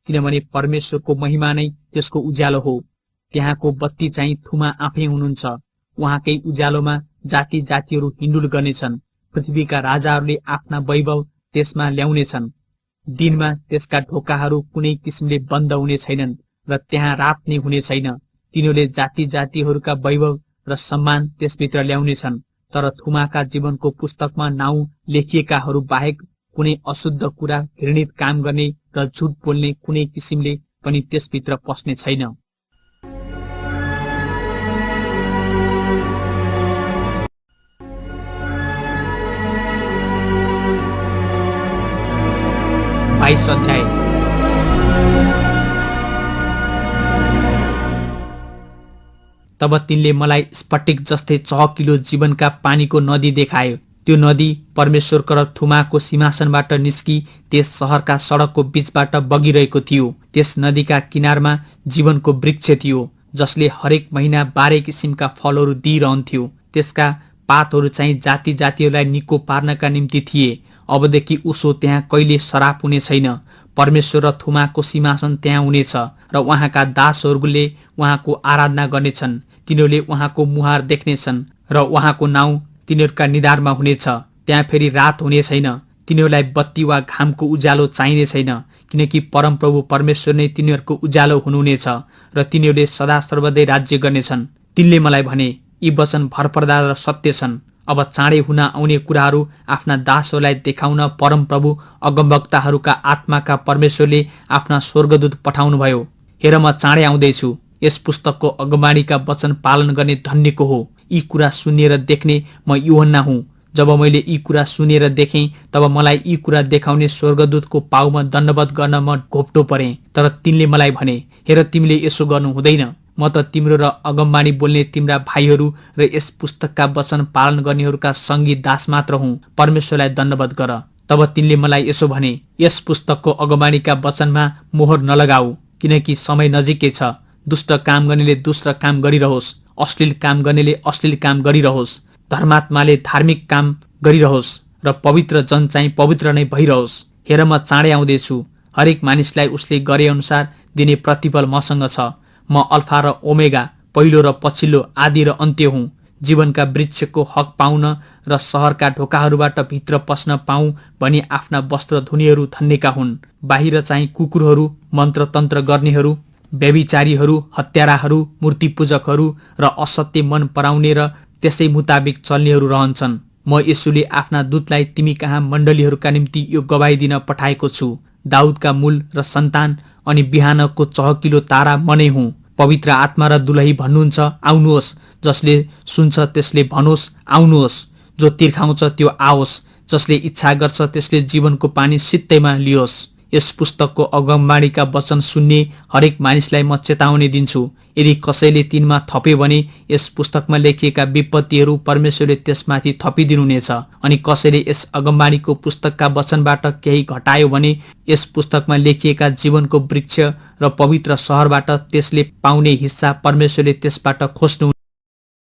किनभने परमेश्वरको महिमा नै त्यसको उज्यालो हो। त्यहाँको बत्ती चाहिँ थुमा आफै हुनुहुन्छ। उहाँकै उज्यालोमा जाति जातिहरू हिन्डुल गर्नेछन्। पृथ्वीका राजाहरूले आफ्ना वैभव त्यसमा ल्याउनेछन्। दिनमा त्यसका ढोकाहरू कुनै किसिमले बन्द हुने छैनन् र त्यहाँ रात नै हुने छैन। तिनीहरूले जाति जातिहरूका वैभव र सम्मान त्यसभित्र ल्याउनेछन्। तर थुमाका जीवनको पुस्तकमा नाउँ लेखिएकाहरू बाहेक कुनै अशुद्ध कुरा, घृणित काम गर्ने र झुट बोल्ने कुनै किसिमले पनि त्यसभित्र पस्ने छैन। अध्याय। तब तिनले मलाई स्फटिक जस्तै चहकिलो जीवनका पानीको नदी देखायो। त्यो नदी परमेश्वरको र थुमाको सिंहासनबाट निस्की त्यस सहरका सडकको बीचबाट बगिरहेको थियो। त्यस नदीका किनारमा जीवनको वृक्ष थियो, जसले हरेक महिना 12 किसिमका फलहरू दिइरहन्थ्यो। त्यसका पातहरू चाहिँ जाति जातिहरूलाई निको पार्नका निम्ति थिए। अबदेखि उसो त्यहाँ कहिले सराप हुने छैन। परमेश्वर र थुमाको सिंहासन त्यहाँ हुनेछ र उहाँका दासहरूले उहाँको आराधना गर्नेछन्। तिनीहरूले उहाँको मुहार देख्नेछन् र उहाँको नाउँ तिनीहरूका निधारमा हुनेछ। त्यहाँ फेरि रात हुने छैन। तिनीहरूलाई बत्ती वा घामको उज्यालो चाहिने छैन, किनकि परमप्रभु परमेश्वर नै तिनीहरूको उज्यालो हुनुहुनेछ र तिनीहरूले सदा सर्वदै राज्य गर्नेछन्। तिनले मलाई भने, यी वचन भरपर्दा र सत्य छन्। अब चाँडै हुन आउने कुराहरू आफ्ना दासहरूलाई देखाउन परमप्रभु अगमवक्ताहरूका आत्माका परमेश्वरले आफ्ना स्वर्गदूत पठाउनुभयो। हेर, म चाँडै आउँदैछु। यस पुस्तकको अगमवाणीका वचन पालन गर्ने धन्यको हो। यी कुरा सुनेर देख्ने म यूहन्ना हुँ। जब मैले यी कुरा सुनेर देखेँ, तब मलाई यी कुरा देखाउने स्वर्गदूतको पाउमा दण्डवत गर्न म घोप्टो परेँ। तर तिनले मलाई भने, हेर, तिमीले यसो गर्नु हुँदैन। म त तिम्रो र अगमवाणी बोल्ने तिम्रा भाइहरू र यस पुस्तकका वचन पालन गर्नेहरूका सङ्गी दास मात्र हुँ। परमेश्वरलाई दण्डवत गर। तब तिनले मलाई यसो भने, यस पुस्तकको अगमवाणीका वचनमा मोहर नलगाऊ, किनकि समय नजिकै छ। दुष्ट काम गर्नेले दुष्ट काम गरिरहोस्, अश्लील काम गर्नेले अश्लील काम गरिरहोस्, धर्मात्माले धार्मिक काम गरिरहोस् र पवित्र जन चाहिँ पवित्र नै भइरहोस्। हेर, म चाँडै आउँदैछु। हरेक मानिसलाई उसले गरे अनुसार दिने प्रतिफल मसँग छ। म अल्फा र ओमेगा, पहिलो र पछिल्लो, आदि र अन्त्य हुँ। जीवनका वृक्षको हक पाउन र सहरका ढोकाहरूबाट भित्र पस्न पाऊँ भनी आफ्ना वस्त्र धुनेहरू धन्यका हुन्। बाहिर चाहिँ कुकुरहरू, मन्त्रतन्त्र गर्नेहरू, व्यभिचारीहरू, हत्याराहरू, मूर्तिपूजकहरू र असत्य मन पराउने र त्यसै मुताबिक चल्नेहरू रहन्छन्। म येशूले आफ्ना दूतलाई तिमी कहाँ मण्डलीहरूका निम्ति यो गवाही दिन पठाएको छु। दाउदका मूल र सन्तान अनि बिहानको चहकिलो तारा म नै हुँ। पवित्र आत्मा र दुलही भन्नुहुन्छ आउनुहोस्, जसले सुन्छ त्यसले भनोस् आउनुहोस्, जो तिर्खाउँछ त्यो आओस्, जसले इच्छा गर्छ त्यसले जीवनको पानी सित्तैमा लियोस्। यस पुस्तकको अगमबाणीका वचन सुन्ने हरेक मानिसलाई म चेतावनी दिन्छु। यदि कसैले तिनमा थप्यो भने यस पुस्तकमा लेखिएका विपत्तिहरू परमेश्वरले त्यसमाथि थपिदिनुहुनेछ। अनि कसैले यस अगमबाणीको पुस्तकका वचनबाट केही घटायो भने यस पुस्तकमा लेखिएका जीवनको वृक्ष र पवित्र सहरबाट त्यसले पाउने हिस्सा परमेश्वरले त्यसबाट खोज्नु